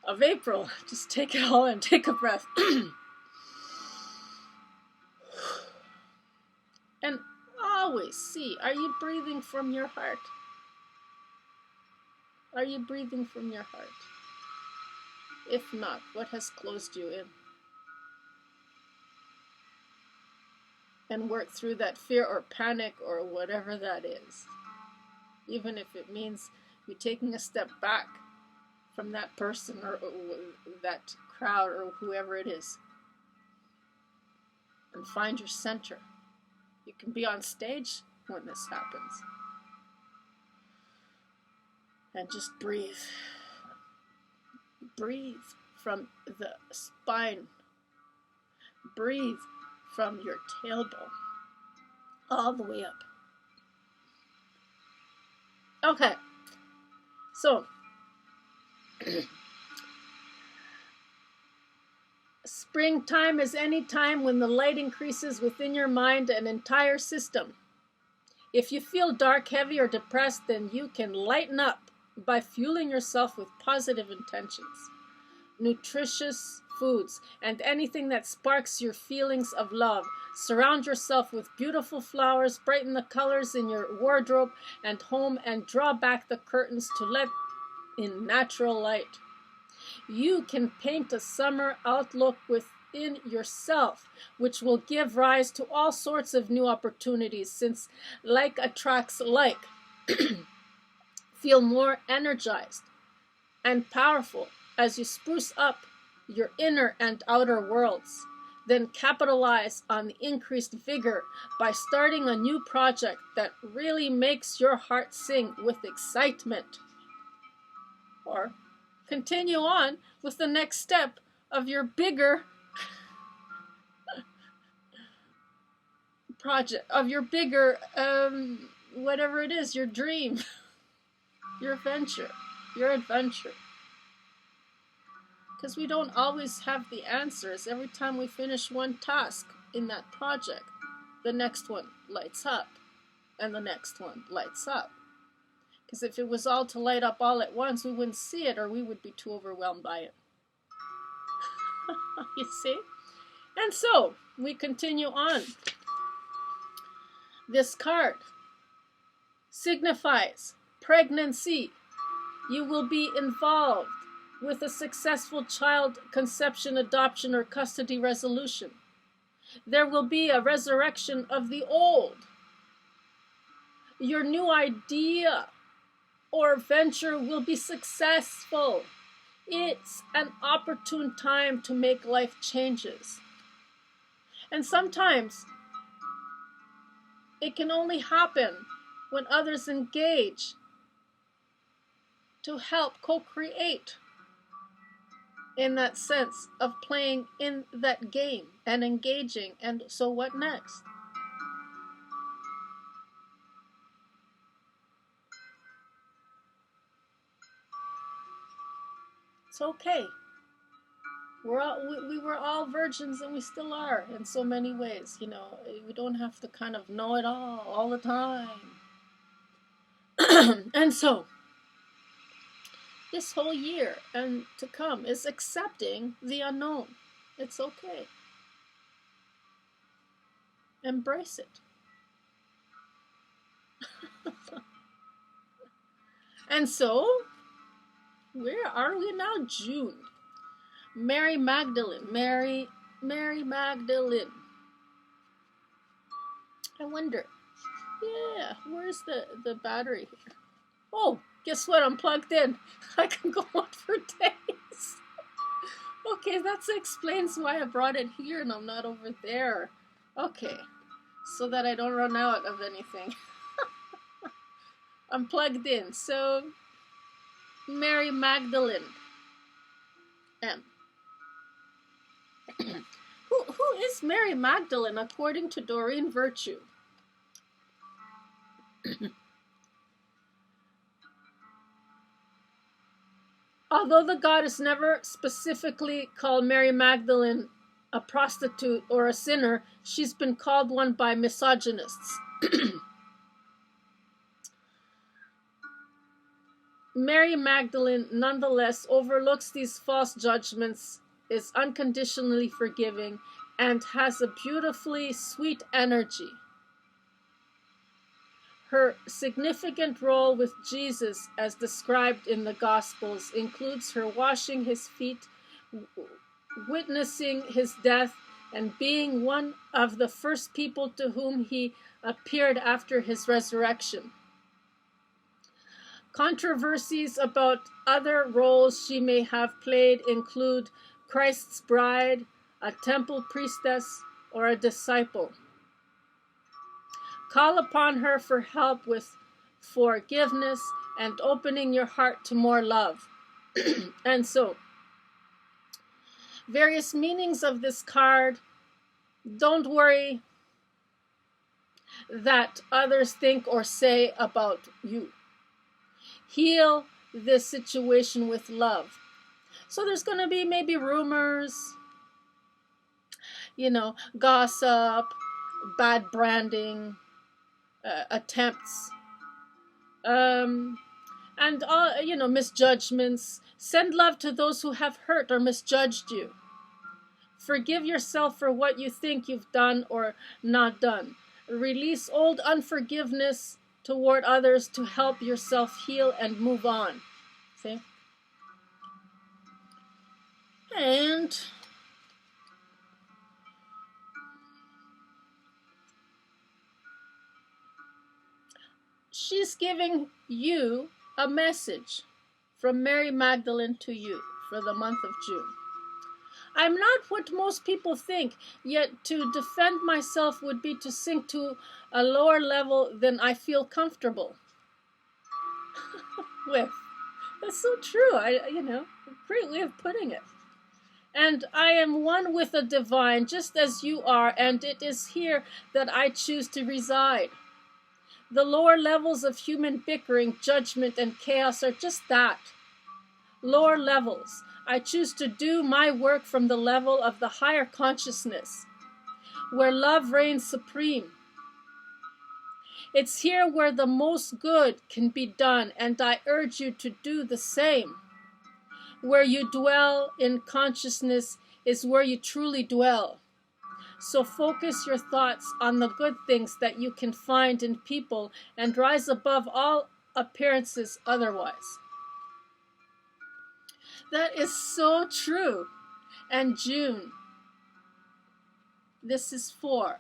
of April? Just take it all in, take a breath. And always see, are you breathing from your heart? Are you breathing from your heart? If not, what has closed you in? And work through that fear or panic or whatever that is. Even if it means you taking a step back from that person or that crowd or whoever it is. And find your center. You can be on stage when this happens. And just breathe. Breathe from the spine. Breathe from your tailbone all the way up. Okay, so springtime is any time when the light increases within your mind and entire system. If you feel dark, heavy, or depressed, then you can lighten up by fueling yourself with positive intentions, nutritious foods, and anything that sparks your feelings of love. Surround yourself with beautiful flowers, brighten the colors in your wardrobe and home, and draw back the curtains to let in natural light. You can paint a summer outlook within yourself, which will give rise to all sorts of new opportunities, since like attracts like. Feel more energized and powerful as you spruce up your inner and outer worlds. Then capitalize on the increased vigor by starting a new project that really makes your heart sing with excitement. Or continue on with the next step of your bigger project, of your bigger, whatever it is, your dream, your venture, your adventure. Because we don't always have the answers. Every time we finish one task in that project, the next one lights up, and the next one lights up. Because if it was all to light up all at once, we wouldn't see it, or we would be too overwhelmed by it. You see? And so, we continue on. This card signifies pregnancy. You will be involved with a successful child conception, adoption, or custody resolution. There will be a resurrection of the old. Your new idea or venture will be successful. It's an opportune time to make life changes. And sometimes it can only happen when others engage to help co-create in that sense of playing in that game and engaging. And so what next? It's okay. We were all virgins, and we still are in so many ways. You know, we don't have to kind of know it all the time. And so this whole year and to come is accepting the unknown. It's okay. Embrace it. And so, where are we now? June. Mary Magdalene. Mary Magdalene. I wonder. Yeah, where's the battery here? Oh, guess what? I'm plugged in. I can go on for days. Okay, that explains why I brought it here and I'm not over there. Okay, so that I don't run out of anything. I'm plugged in. So, Mary Magdalene. M. Who is Mary Magdalene according to Doreen Virtue? Although the goddess never specifically called Mary Magdalene a prostitute or a sinner, she's been called one by misogynists. Mary Magdalene nonetheless overlooks these false judgments, is unconditionally forgiving, and has a beautifully sweet energy. Her significant role with Jesus, as described in the Gospels, includes her washing his feet, witnessing his death, and being one of the first people to whom he appeared after his resurrection. Controversies about other roles she may have played include Christ's bride, a temple priestess, or a disciple. Call upon her for help with forgiveness and opening your heart to more love. And so, various meanings of this card. Don't worry that others think or say about you. Heal this situation with love. So there's going to be maybe rumors, gossip, bad branding, attempts, and all, misjudgments. Send love to those who have hurt or misjudged you. Forgive yourself for what you think you've done or not done. Release old unforgiveness toward others to help yourself heal and move on. See? And she's giving you a message from Mary Magdalene to you for the month of June. I'm not what most people think, yet to defend myself would be to sink to a lower level than I feel comfortable with. That's so true. Great way of putting it. And I am one with the divine, just as you are, and it is here that I choose to reside. The lower levels of human bickering, judgment, and chaos are just that. Lower levels. I choose to do my work from the level of the higher consciousness, where love reigns supreme. It's here where the most good can be done, and I urge you to do the same. Where you dwell in consciousness is where you truly dwell. So focus your thoughts on the good things that you can find in people and rise above all appearances otherwise. That is so true. And June. This is for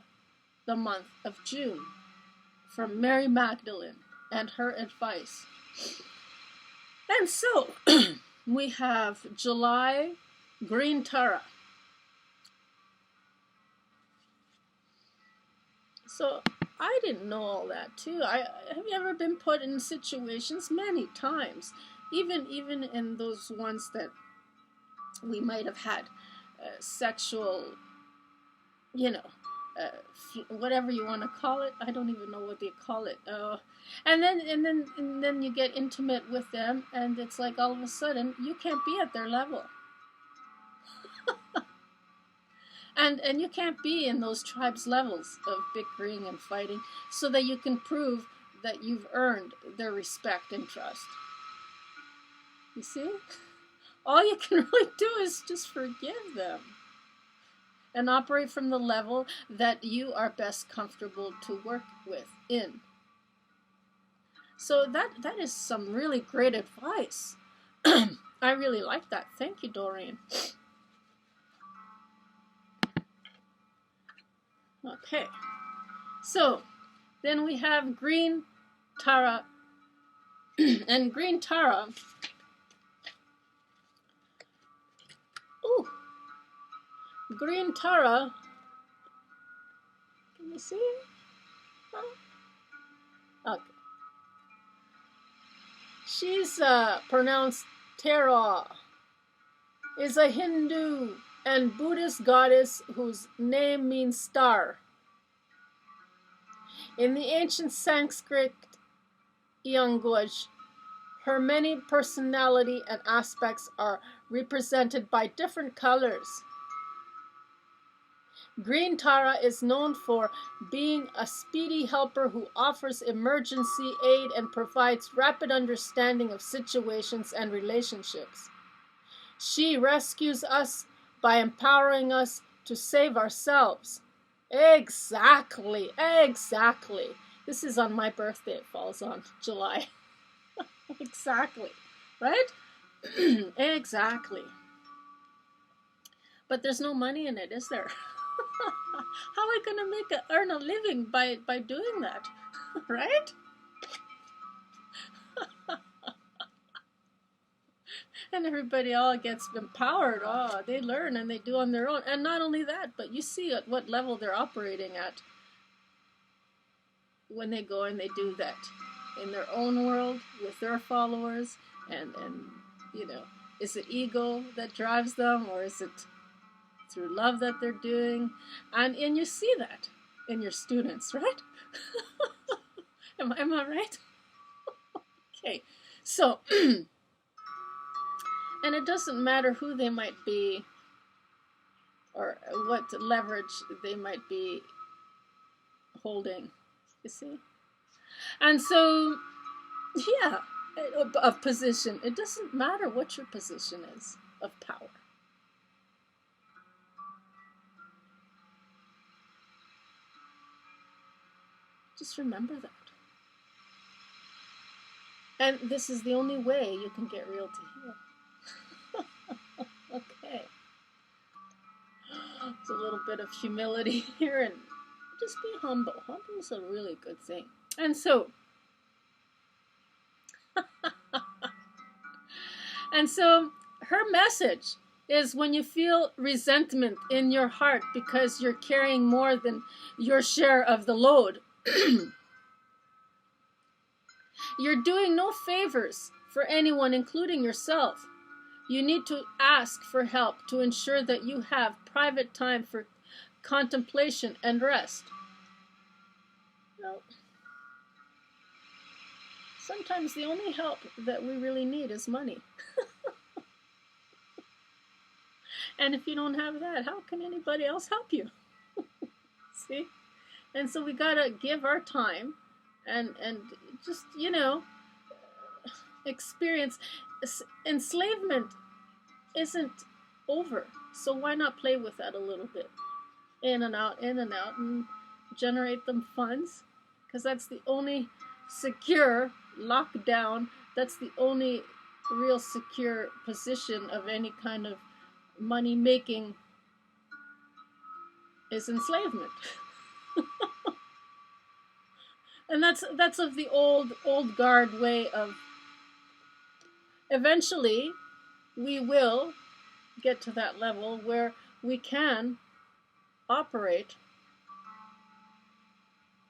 the month of June from Mary Magdalene and her advice. And so we have July, Green Tara. So I didn't know all that too. Have you ever been put in situations? Many times. Even in those ones that we might have had sexual, whatever you want to call it. I don't even know what they call it. And then you get intimate with them, and it's like all of a sudden you can't be at their level. And you can't be in those tribes' levels of bickering and fighting, so that you can prove that you've earned their respect and trust. You see? All you can really do is just forgive them. and operate from the level that you are best comfortable to work with in. So that is some really great advice. I really like that. Thank you, Doreen. Okay, so then we have Green Tara. And Green Tara, ooh, Green Tara, can you see it? Huh? Okay. She's pronounced Tara, is a Hindu and Buddhist goddess whose name means star. In the ancient Sanskrit language, her many personality and aspects are represented by different colors. Green Tara is known for being a speedy helper who offers emergency aid and provides rapid understanding of situations and relationships. She rescues us by empowering us to save ourselves. Exactly, exactly. This is on my birthday. It falls on July. Exactly, right? Exactly. But there's no money in it, is there? How are we going to earn a living by doing that, right? And everybody all gets empowered. Oh, they learn and they do on their own. And not only that, but you see at what level they're operating at when they go and they do that in their own world with their followers. And you know, is it ego that drives them, or is it through love that they're doing? And you see that in your students, right? Am I right? Okay, so and it doesn't matter who they might be or what leverage they might be holding, you see? And so, yeah, of position. It doesn't matter what your position is of power. Just remember that. And this is the only way you can get real to heal. Okay. It's a little bit of humility here, and just be humble. Humble is a really good thing. And so, her message is when you feel resentment in your heart because you're carrying more than your share of the load, you're doing no favors for anyone, including yourself. You need to ask for help to ensure that you have private time for contemplation and rest. Well, sometimes the only help that we really need is money. And if you don't have that, how can anybody else help you? See? And so we gotta give our time and just, you know, experience. Enslavement isn't over, so why not play with that a little bit? In and out, and generate them funds, because that's the only secure lockdown. That's the only real secure position of any kind of money making is enslavement. And that's of the old guard way of. Eventually we will get to that level where we can operate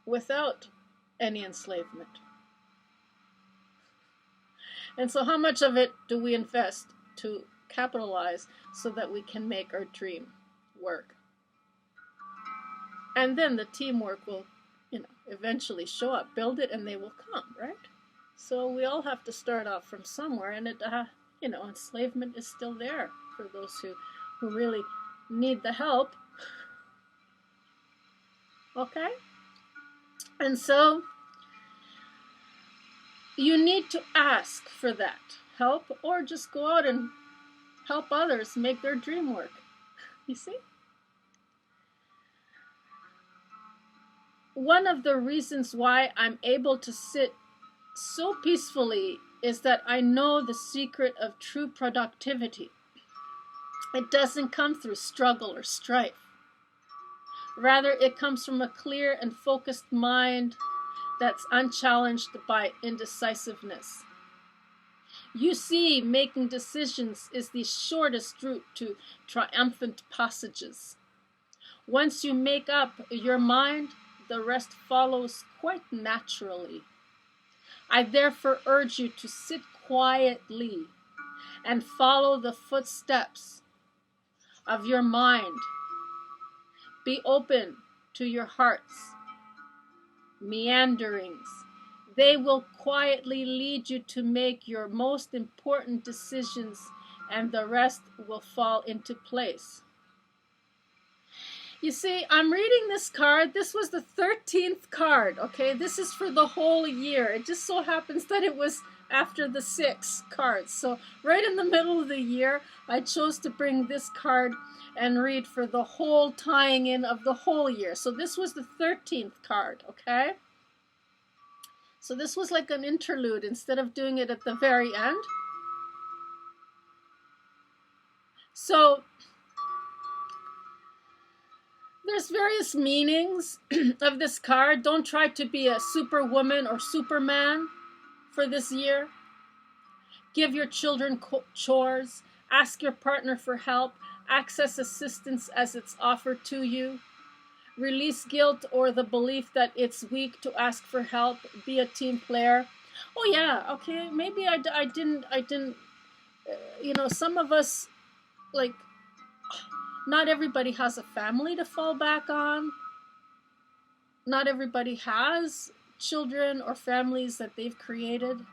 without any enslavement. And so how much of it do we invest to capitalize so that we can make our dream work? And then the teamwork will, you know, eventually show up. Build it and they will come, right? So we all have to start off from somewhere, and it, you know, enslavement is still there for those who really need the help. Okay? And so you need to ask for that help, or just go out and help others make their dream work. You see? one of the reasons why I'm able to sit so peacefully is that I know the secret of true productivity. It doesn't come through struggle or strife. Rather, it comes from a clear and focused mind that's unchallenged by indecisiveness. You see, making decisions is the shortest route to triumphant passages. Once you make up your mind, the rest follows quite naturally. I therefore urge you to sit quietly and follow the footsteps of your mind. Be open to your heart's meanderings. They will quietly lead you to make your most important decisions, and the rest will fall into place. You see, I'm reading this card. This was the 13th card, okay? This is for the whole year. It just so happens that it was after the 6 cards. So right in the middle of the year, I chose to bring this card and read for the whole tying in of the whole year. So this was the 13th card, okay? So this was like an interlude instead of doing it at the very end. So there's various meanings of this card. Don't try to be a superwoman or superman for this year. Give your children chores. Ask your partner for help. Access assistance as it's offered to you. Release guilt or the belief that it's weak to ask for help. Be a team player. Oh yeah, okay, maybe I didn't, you know, some of us, like, not everybody has a family to fall back on. Not everybody has children or families that they've created.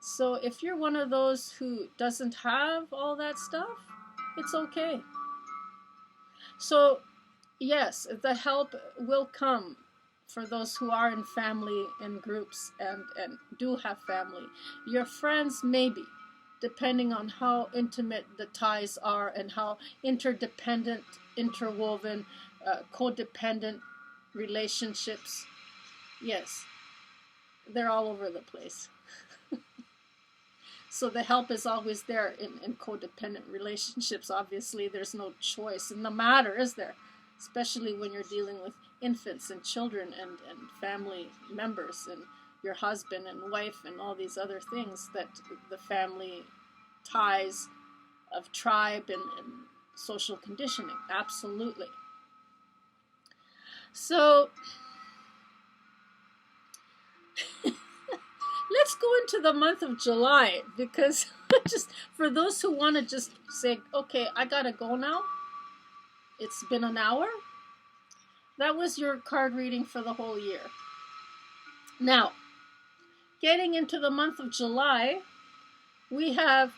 So if you're one of those who doesn't have all that stuff, it's okay. So yes, the help will come for those who are in family and groups and do have family. Your friends, maybe, depending on how intimate the ties are and how interdependent, interwoven, codependent relationships. Yes, they're all over the place. So the help is always there in codependent relationships. Obviously, there's no choice in the matter, is there? Especially when you're dealing with infants and children and family members and your husband and wife and all these other things that the family ties of tribe and social conditioning. Absolutely. So let's go into the month of July, because just for those who want to just say, okay, I gotta go now. It's been an hour. That was your card reading for the whole year. Now, getting into the month of July, we have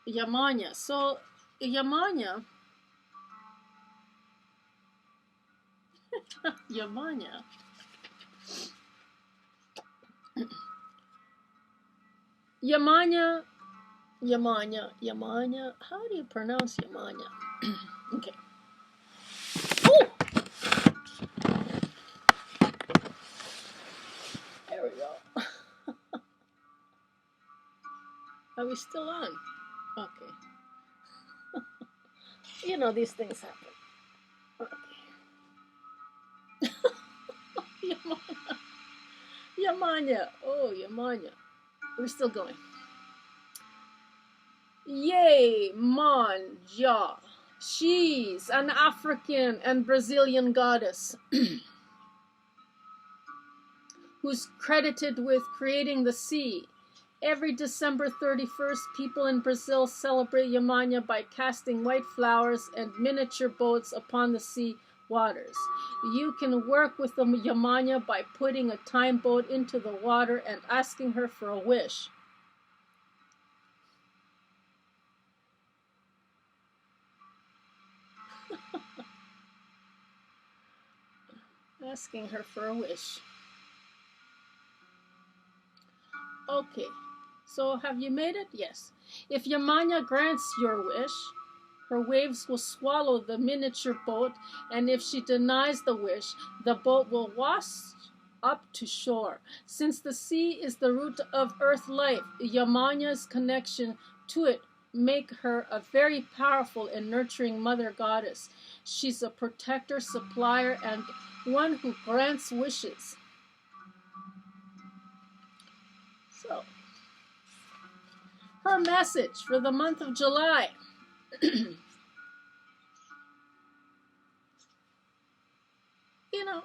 Yamanya. So Yamanya, Yamanya. Yamanya. How do you pronounce Yamanya? Okay. Oh! There we go. Are we still on? Okay. You know, these things happen. Okay. Yamanya. Oh, Yamanya. We're still going. Yay, Manja. She's an African and Brazilian goddess who's credited with creating the sea. Every December 31st, people in Brazil celebrate Yamanya by casting white flowers and miniature boats upon the sea waters. You can work with the Yamanya by putting a time boat into the water and asking her for a wish. Asking her for a wish. Okay, so have you made it? Yes. If Yamanya grants your wish, her waves will swallow the miniature boat, and if she denies the wish, the boat will wash up to shore. Since the sea is the root of earth life, Yamanya's connection to it make her a very powerful and nurturing mother goddess. She's a protector, supplier, and one who grants wishes. So, her message for the month of July. You know,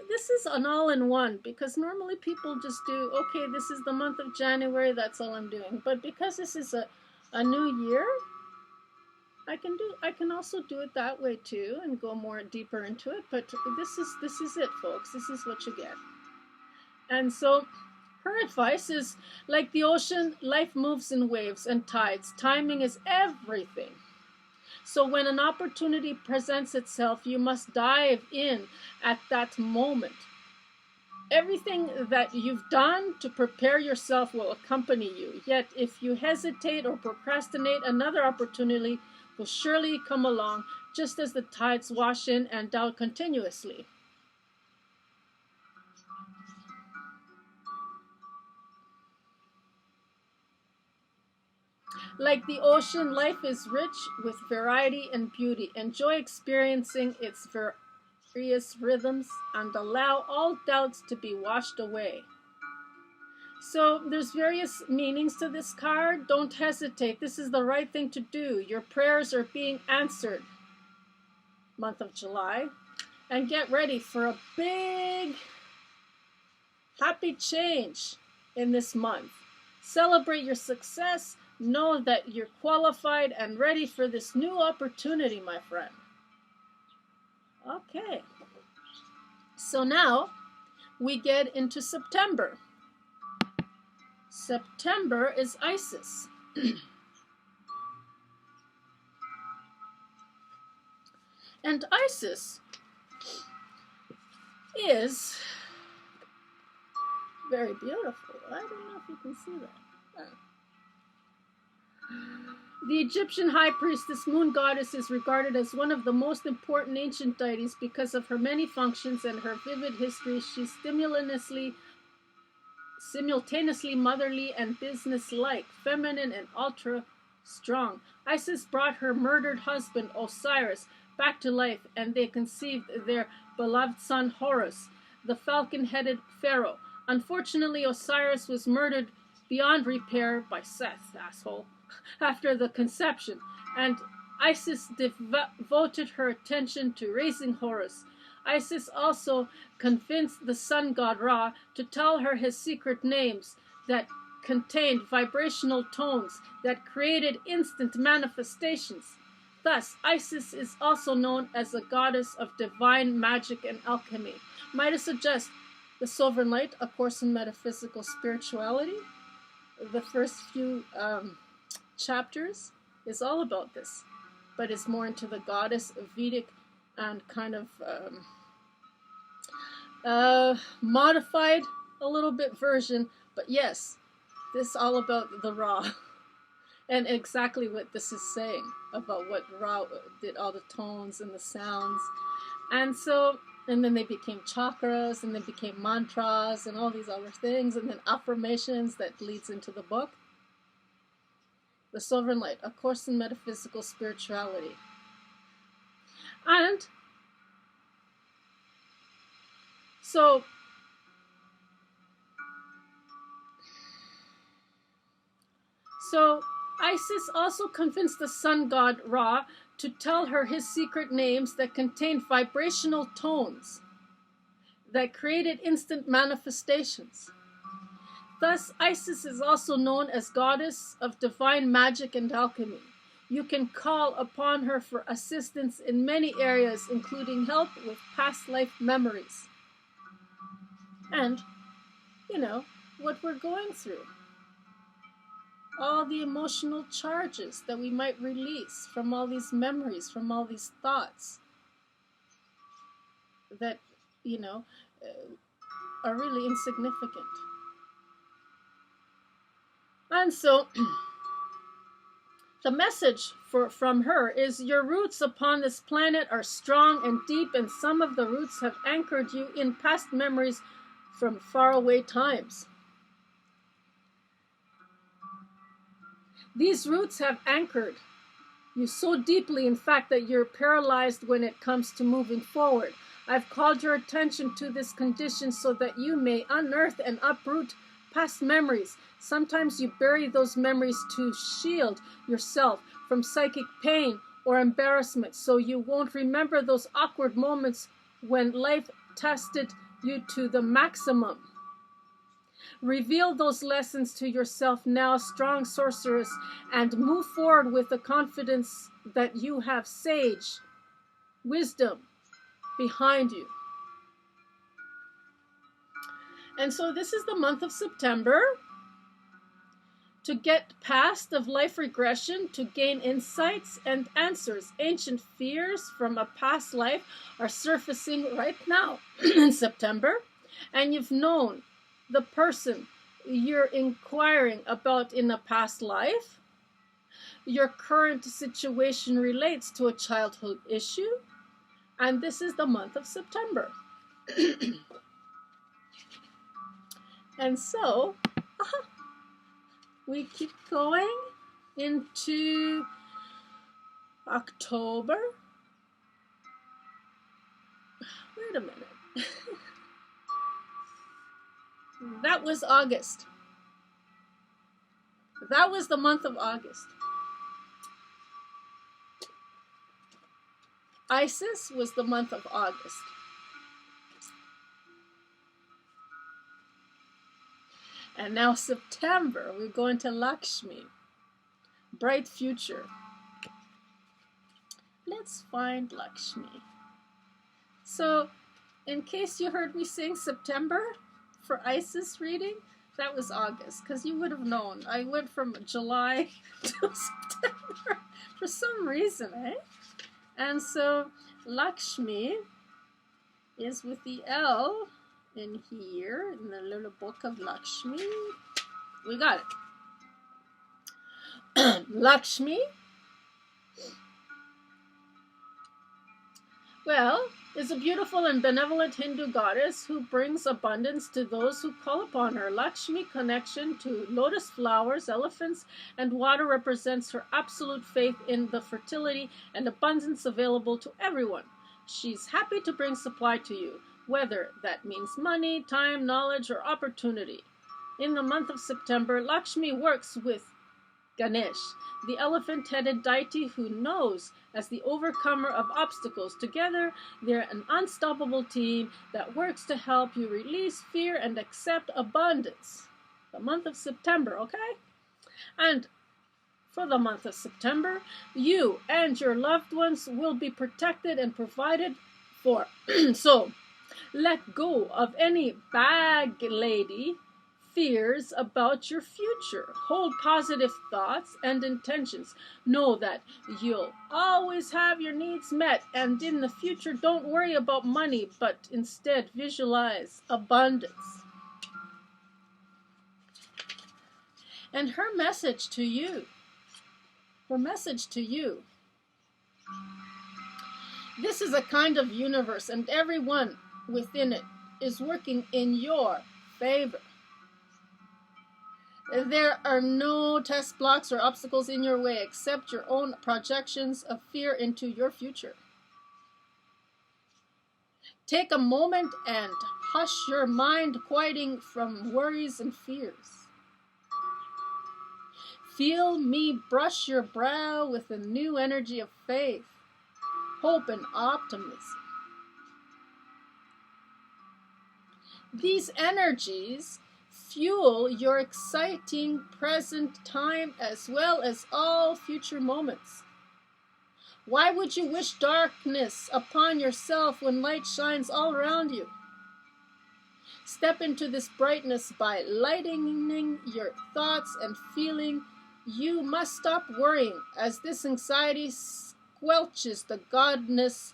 this is an all-in-one, because normally people just do, okay, this is the month of January, that's all I'm doing. But because this is a new year, I can also do it that way too and go more deeper into it. But this is it, folks. This is what you get. And so her advice is, like the ocean, life moves in waves and tides. Timing is everything. So when an opportunity presents itself, you must dive in at that moment. Everything that you've done to prepare yourself will accompany you. Yet if you hesitate or procrastinate, another opportunity will surely come along, just as the tides wash in and out continuously. Like the ocean, life is rich with variety and beauty. Enjoy experiencing its various rhythms and allow all doubts to be washed away. So there's various meanings to this card. Don't hesitate. This is the right thing to do. Your prayers are being answered. Month of July. And get ready for a big, happy change in this month. Celebrate your success. Know that you're qualified and ready for this new opportunity, my friend. Okay. So now we get into September. September is Isis. And Isis is very beautiful. I don't know if you can see that. The Egyptian high priestess, moon goddess, is regarded as one of the most important ancient deities because of her many functions and her vivid history. She's simultaneously motherly and business-like, feminine and ultra-strong. Isis brought her murdered husband, Osiris, back to life, and they conceived their beloved son, Horus, the falcon-headed pharaoh. Unfortunately, Osiris was murdered beyond repair by Seth, asshole, after the conception, and Isis devoted her attention to raising Horus. Isis also convinced the sun god Ra to tell her his secret names that contained vibrational tones that created instant manifestations. Thus, Isis is also known as a goddess of divine magic and alchemy. Might I suggest The Sovereign Light, A Course in Metaphysical Spirituality? The first few chapters is all about this, but it's more into the goddess Vedic and kind of modified a little bit version. But yes, this is all about the Ra and exactly what this is saying about what Ra did, all the tones and the sounds. And so, and then they became chakras, and they became mantras and all these other things, and then affirmations that leads into the book. The Sovereign Light, A Course in Metaphysical Spirituality. And so Isis also convinced the sun god Ra to tell her his secret names that contained vibrational tones that created instant manifestations. Thus, Isis is also known as goddess of divine magic and alchemy. You can call upon her for assistance in many areas, including help with past life memories. And, you know, what we're going through. All the emotional charges that we might release from all these memories, from all these thoughts that, you know, are really insignificant. And so, The message from her is your roots upon this planet are strong and deep, and some of the roots have anchored you in past memories from faraway times. These roots have anchored you so deeply, in fact, that you're paralyzed when it comes to moving forward. I've called your attention to this condition so that you may unearth and uproot past memories. Sometimes you bury those memories to shield yourself from psychic pain or embarrassment, so you won't remember those awkward moments when life tested you to the maximum. Reveal those lessons to yourself now, strong sorceress, and move forward with the confidence that you have sage wisdom behind you. And so this is the month of September to get past of life regression, to gain insights and answers. Ancient fears from a past life are surfacing right now in September, and you've known the person you're inquiring about in a past life. Your current situation relates to a childhood issue, and this is the month of September. And so, we keep going into October. Wait a minute. That was August. That was the month of August. Isis was the month of August. And now September, we're going to Lakshmi. Bright future. Let's find Lakshmi. So, in case you heard me saying September for Isis reading, that was August, because you would have known. I went from July to September for some reason, eh? And so Lakshmi is with the L in here, in the little book of Lakshmi. We got it. Lakshmi, well, is a beautiful and benevolent Hindu goddess who brings abundance to those who call upon her. Lakshmi connection to lotus flowers, elephants, and water represents her absolute faith in the fertility and abundance available to everyone. She's happy to bring supply to you, whether that means money, time, knowledge, or opportunity. In the month of September, Lakshmi works with Ganesh, the elephant-headed deity who knows as the overcomer of obstacles. Together, they're an unstoppable team that works to help you release fear and accept abundance. The month of September, okay? And for the month of September, you and your loved ones will be protected and provided for. So, let go of any bag lady fears about your future. Hold positive thoughts and intentions. Know that you'll always have your needs met, and in the future, don't worry about money, but instead visualize abundance. And her message to you, this is a kind of universe, and everyone within it is working in your favor. There are no test blocks or obstacles in your way except your own projections of fear into your future. Take a moment and hush your mind, quieting from worries and fears. Feel me brush your brow with a new energy of faith, hope, and optimism. These energies fuel your exciting present time as well as all future moments. Why would you wish darkness upon yourself when light shines all around you? Step into this brightness by lightening your thoughts and feeling. You must stop worrying, as this anxiety squelches the goodness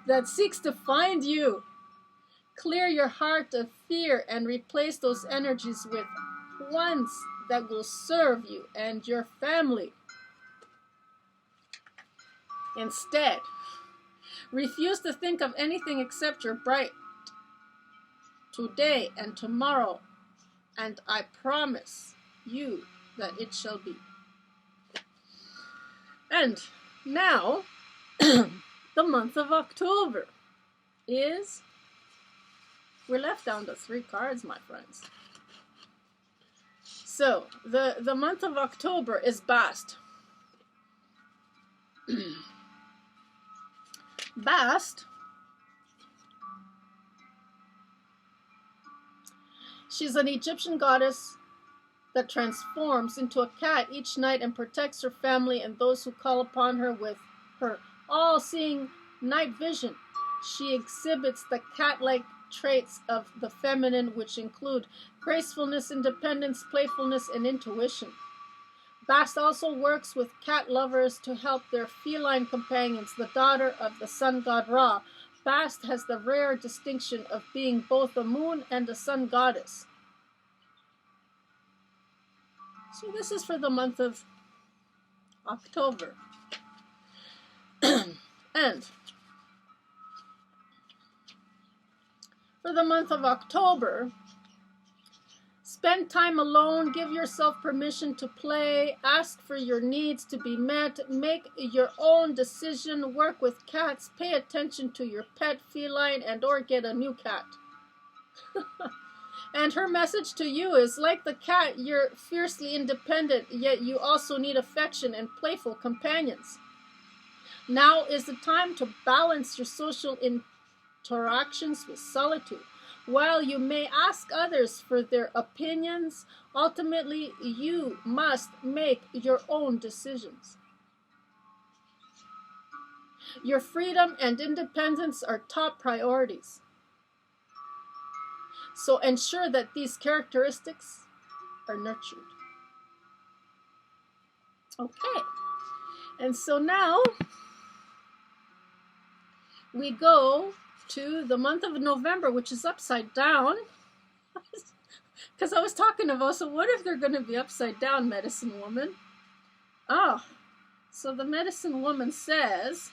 that seeks to find you. Clear your heart of fear and replace those energies with ones that will serve you and your family. Instead, refuse to think of anything except your bright today and tomorrow, and I promise you that it shall be. And now, the month of October is, we're left down to 3 cards, my friends. So, the month of October is Bast. Bast, she's an Egyptian goddess that transforms into a cat each night and protects her family and those who call upon her with her all-seeing night vision. She exhibits the cat-like traits of the feminine, which include gracefulness, independence, playfulness, and intuition. Bast also works with cat lovers to help their feline companions, the daughter of the sun god Ra. Bast has the rare distinction of being both a moon and a sun goddess. So this is for the month of October. And for the month of October, spend time alone, give yourself permission to play, ask for your needs to be met, make your own decision, work with cats, pay attention to your pet feline, and or get a new cat. And her message to you is, like the cat, you're fiercely independent, yet you also need affection and playful companions. Now is the time to balance your social interactions with solitude. While you may ask others for their opinions, ultimately you must make your own decisions. Your freedom and independence are top priorities. So ensure that these characteristics are nurtured. Okay, and so now we go to the month of November, which is upside down. Because I was talking about, so what if they're going to be upside down, medicine woman? Oh, so the medicine woman says,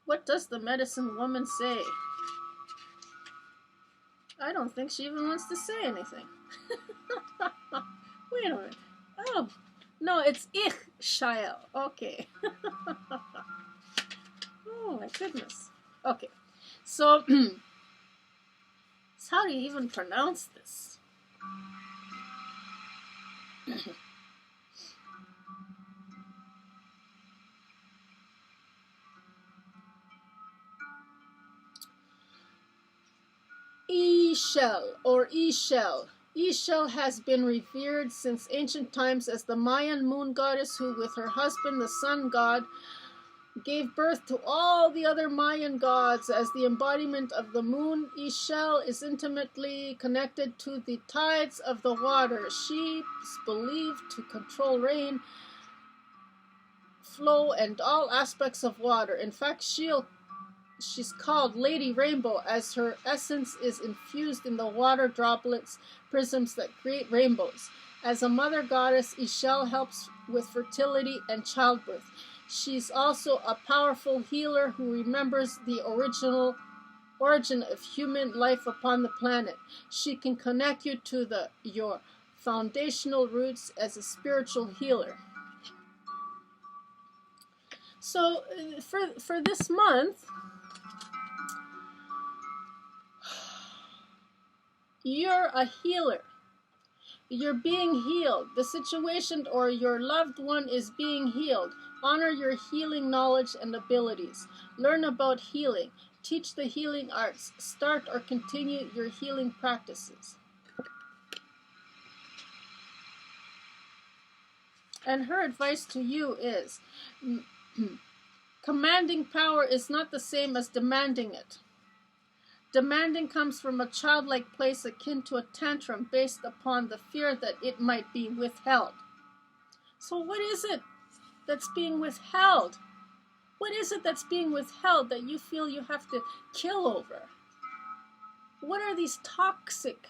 what does the medicine woman say? I don't think she even wants to say anything. Wait a minute. Oh, no, it's Ich Shael. Okay. Oh, my goodness. Okay. So, how do you even pronounce this? Ixchel or Ixchel. Ixchel has been revered since ancient times as the Mayan moon goddess who, with her husband, the sun god, gave birth to all the other Mayan gods. As the embodiment of the moon, Ixchel is intimately connected to the tides of the water. She is believed to control rain, flow, and all aspects of water. In fact, she's called Lady Rainbow, as her essence is infused in the water droplets, prisms that create rainbows. As a mother goddess, Ixchel helps with fertility and childbirth. She's also a powerful healer who remembers the origin of human life upon the planet. She can connect you to your foundational roots as a spiritual healer. So for this month, you're a healer. You're being healed. The situation or your loved one is being healed. Honor your healing knowledge and abilities. Learn about healing. Teach the healing arts. Start or continue your healing practices. And her advice to you is, commanding power is not the same as demanding it. Demanding comes from a childlike place akin to a tantrum based upon the fear that it might be withheld. So what is it that's being withheld? What is it that's being withheld that you feel you have to kill over? What are these toxic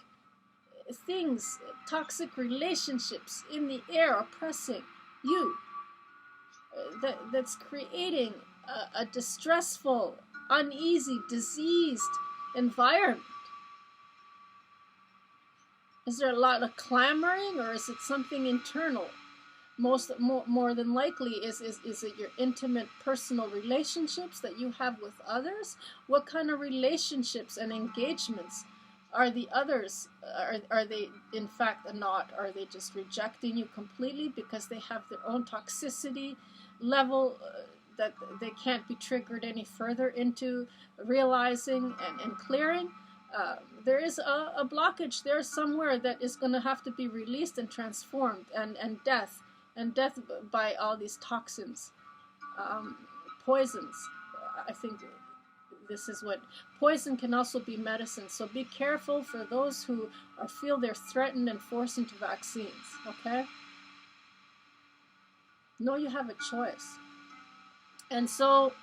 things, toxic relationships in the air oppressing you? That's creating a distressful, uneasy, diseased environment. Is there a lot of clamoring, or is it something internal? More than likely, is it your intimate personal relationships that you have with others? What kind of relationships and engagements are the others? Are they in fact not? Are they just rejecting you completely because they have their own toxicity level that they can't be triggered any further into realizing and clearing? There is a blockage there somewhere that is going to have to be released and transformed, and death by all these toxins, poisons. I think this is what poison can also be medicine. So be careful for those who feel they're threatened and forced into vaccines. Okay? Know you have a choice. And so,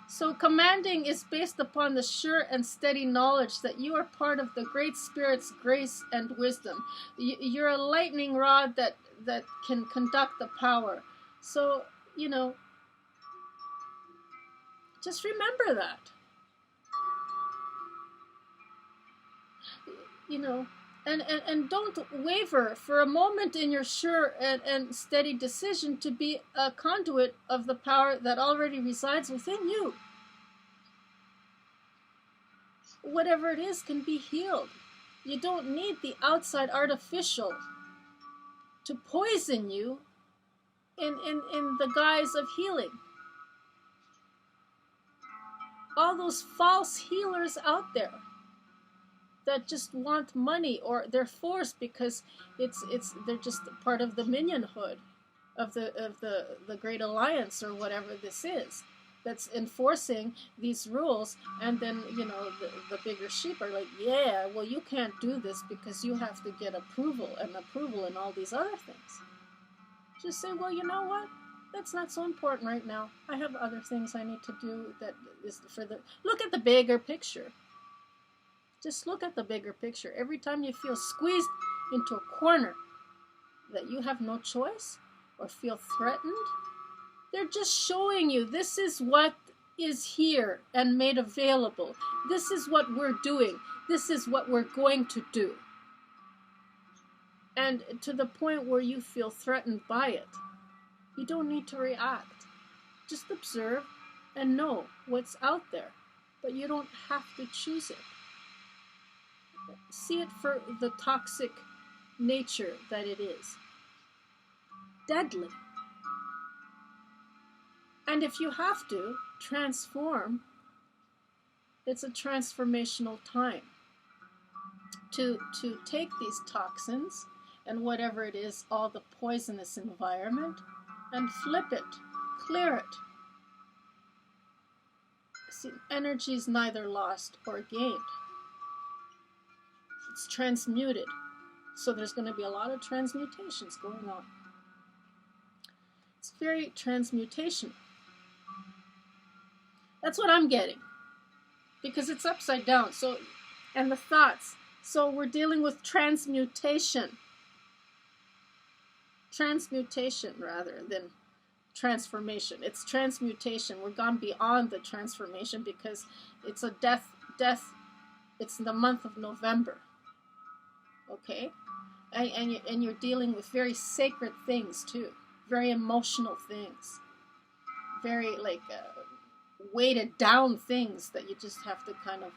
so commanding is based upon the sure and steady knowledge that you are part of the Great Spirit's grace and wisdom. You're a lightning rod that can conduct the power. So, just remember that. And don't waver for a moment in your sure and steady decision to be a conduit of the power that already resides within you. Whatever it is can be healed. You don't need the outside artificial to poison you in the guise of healing. All those false healers out there that just want money, or they're forced because they're just part of the minionhood of the Great Alliance, or whatever this is, that's enforcing these rules. And then the bigger sheep are like, yeah, well, you can't do this because you have to get approval and all these other things. Just say, well, you know what, that's not so important right now. I have other things I need to do. That is look at the bigger picture. Just look at the bigger picture. Every time you feel squeezed into a corner that you have no choice or feel threatened, they're just showing you this is what is here and made available. This is what we're doing. This is what we're going to do. And to the point where you feel threatened by it, you don't need to react. Just observe and know what's out there, but you don't have to choose it. See it for the toxic nature that it is. Deadly. And if you have to transform, it's a transformational time to take these toxins and whatever it is, all the poisonous environment, and flip it, clear it. See, energy is neither lost or gained. It's transmuted. So there's going to be a lot of transmutations going on. It's very transmutational. That's what I'm getting. Because it's upside down. So, and the thoughts. So we're dealing with transmutation. Transmutation rather than transformation. It's transmutation. We're gone beyond the transformation because it's a death. It's in the month of November. Okay? And you're dealing with very sacred things too. Very emotional things. Very weighted down things that you just have to kind of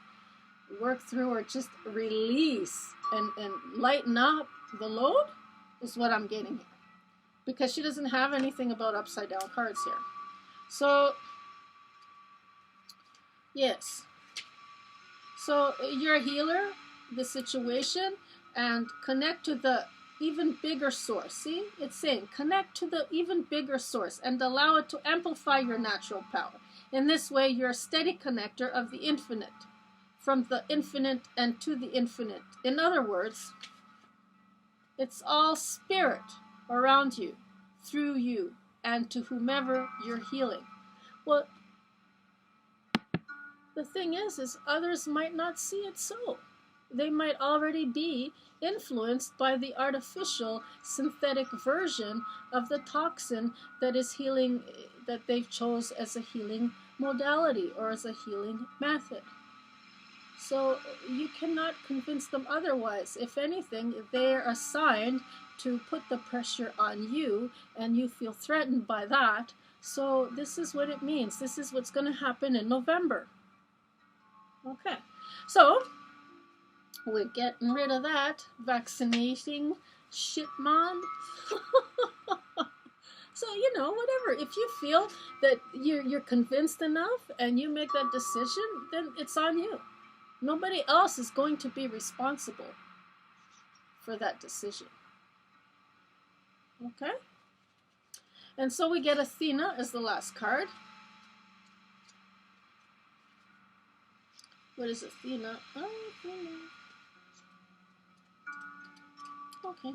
work through or just release and lighten up the load is what I'm getting here. Because she doesn't have anything about upside down cards here. So, yes. So you're a healer, the situation, and connect to the even bigger source. See, it's saying connect to the even bigger source and allow it to amplify your natural power. In this way, you're a steady connector of the infinite, from the infinite and to the infinite. In other words, it's all spirit around you, through you, and to whomever you're healing. Well, the thing is others might not see it so. They might already be influenced by the artificial synthetic version of the toxin that is healing, that they've chose as a healing modality or as a healing method. So you cannot convince them otherwise. If anything, they're assigned to put the pressure on you, and you feel threatened by that. So this is what it means. This is what's going to happen in November. Okay, so we're getting rid of that vaccinating shit, mom. So, you know, whatever. If you feel that you're convinced enough and you make that decision, then it's on you. Nobody else is going to be responsible for that decision. Okay? And so we get Athena as the last card. What is Athena? Oh, Athena. Okay.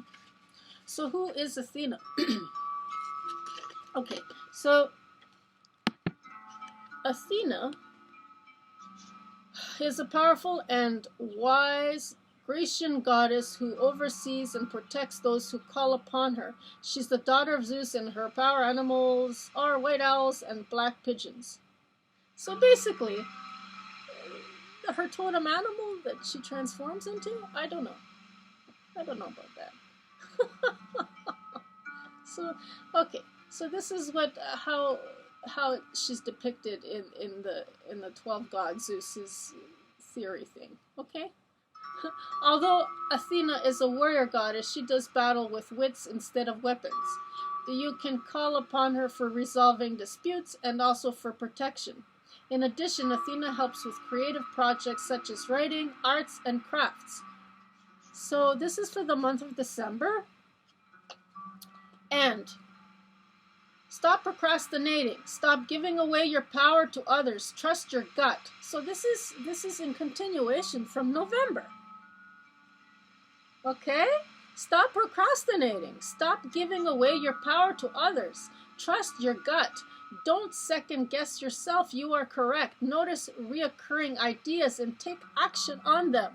So who is Athena? Okay, so Athena is a powerful and wise Grecian goddess who oversees and protects those who call upon her. She's the daughter of Zeus, and her power animals are white owls and black pigeons. So basically, her totem animal that she transforms into, I don't know. I don't know about that. So, okay. So this is what how she's depicted in the 12 gods Zeus's theory thing. Okay? Although Athena is a warrior goddess, she does battle with wits instead of weapons. You can call upon her for resolving disputes and also for protection. In addition, Athena helps with creative projects such as writing, arts, and crafts. So this is for the month of December. And stop procrastinating. Stop giving away your power to others. Trust your gut. So this is in continuation from November. Okay? Stop procrastinating. Stop giving away your power to others. Trust your gut. Don't second guess yourself. You are correct. Notice reoccurring ideas and take action on them.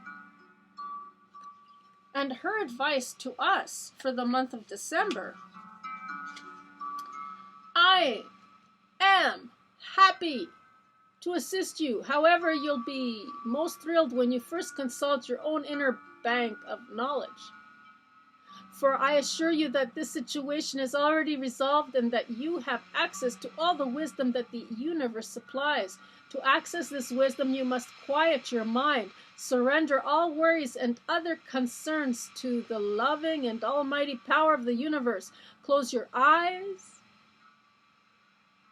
And her advice to us for the month of December: I am happy to assist you. However, you'll be most thrilled when you first consult your own inner bank of knowledge. For I assure you that this situation is already resolved and that you have access to all the wisdom that the universe supplies. To access this wisdom, you must quiet your mind, surrender all worries and other concerns to the loving and almighty power of the universe. Close your eyes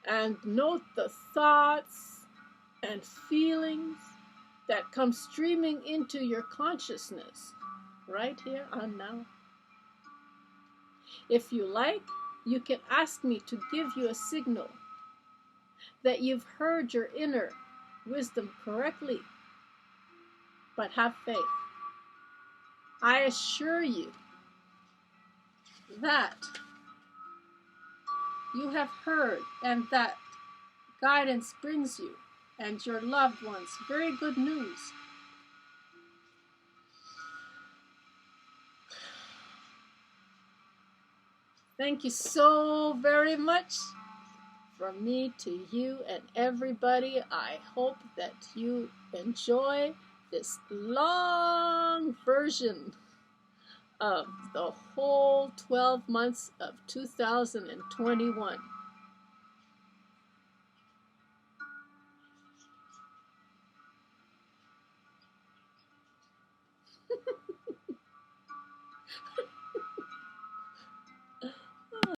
and note the thoughts and feelings that come streaming into your consciousness right here and now. If you like, you can ask me to give you a signal that you've heard your inner wisdom correctly. But have faith. I assure you that you have heard and that guidance brings you and your loved ones very good news. Thank you so very much from me to you and everybody. I hope that you enjoy this long version of the whole 12 months of 2021.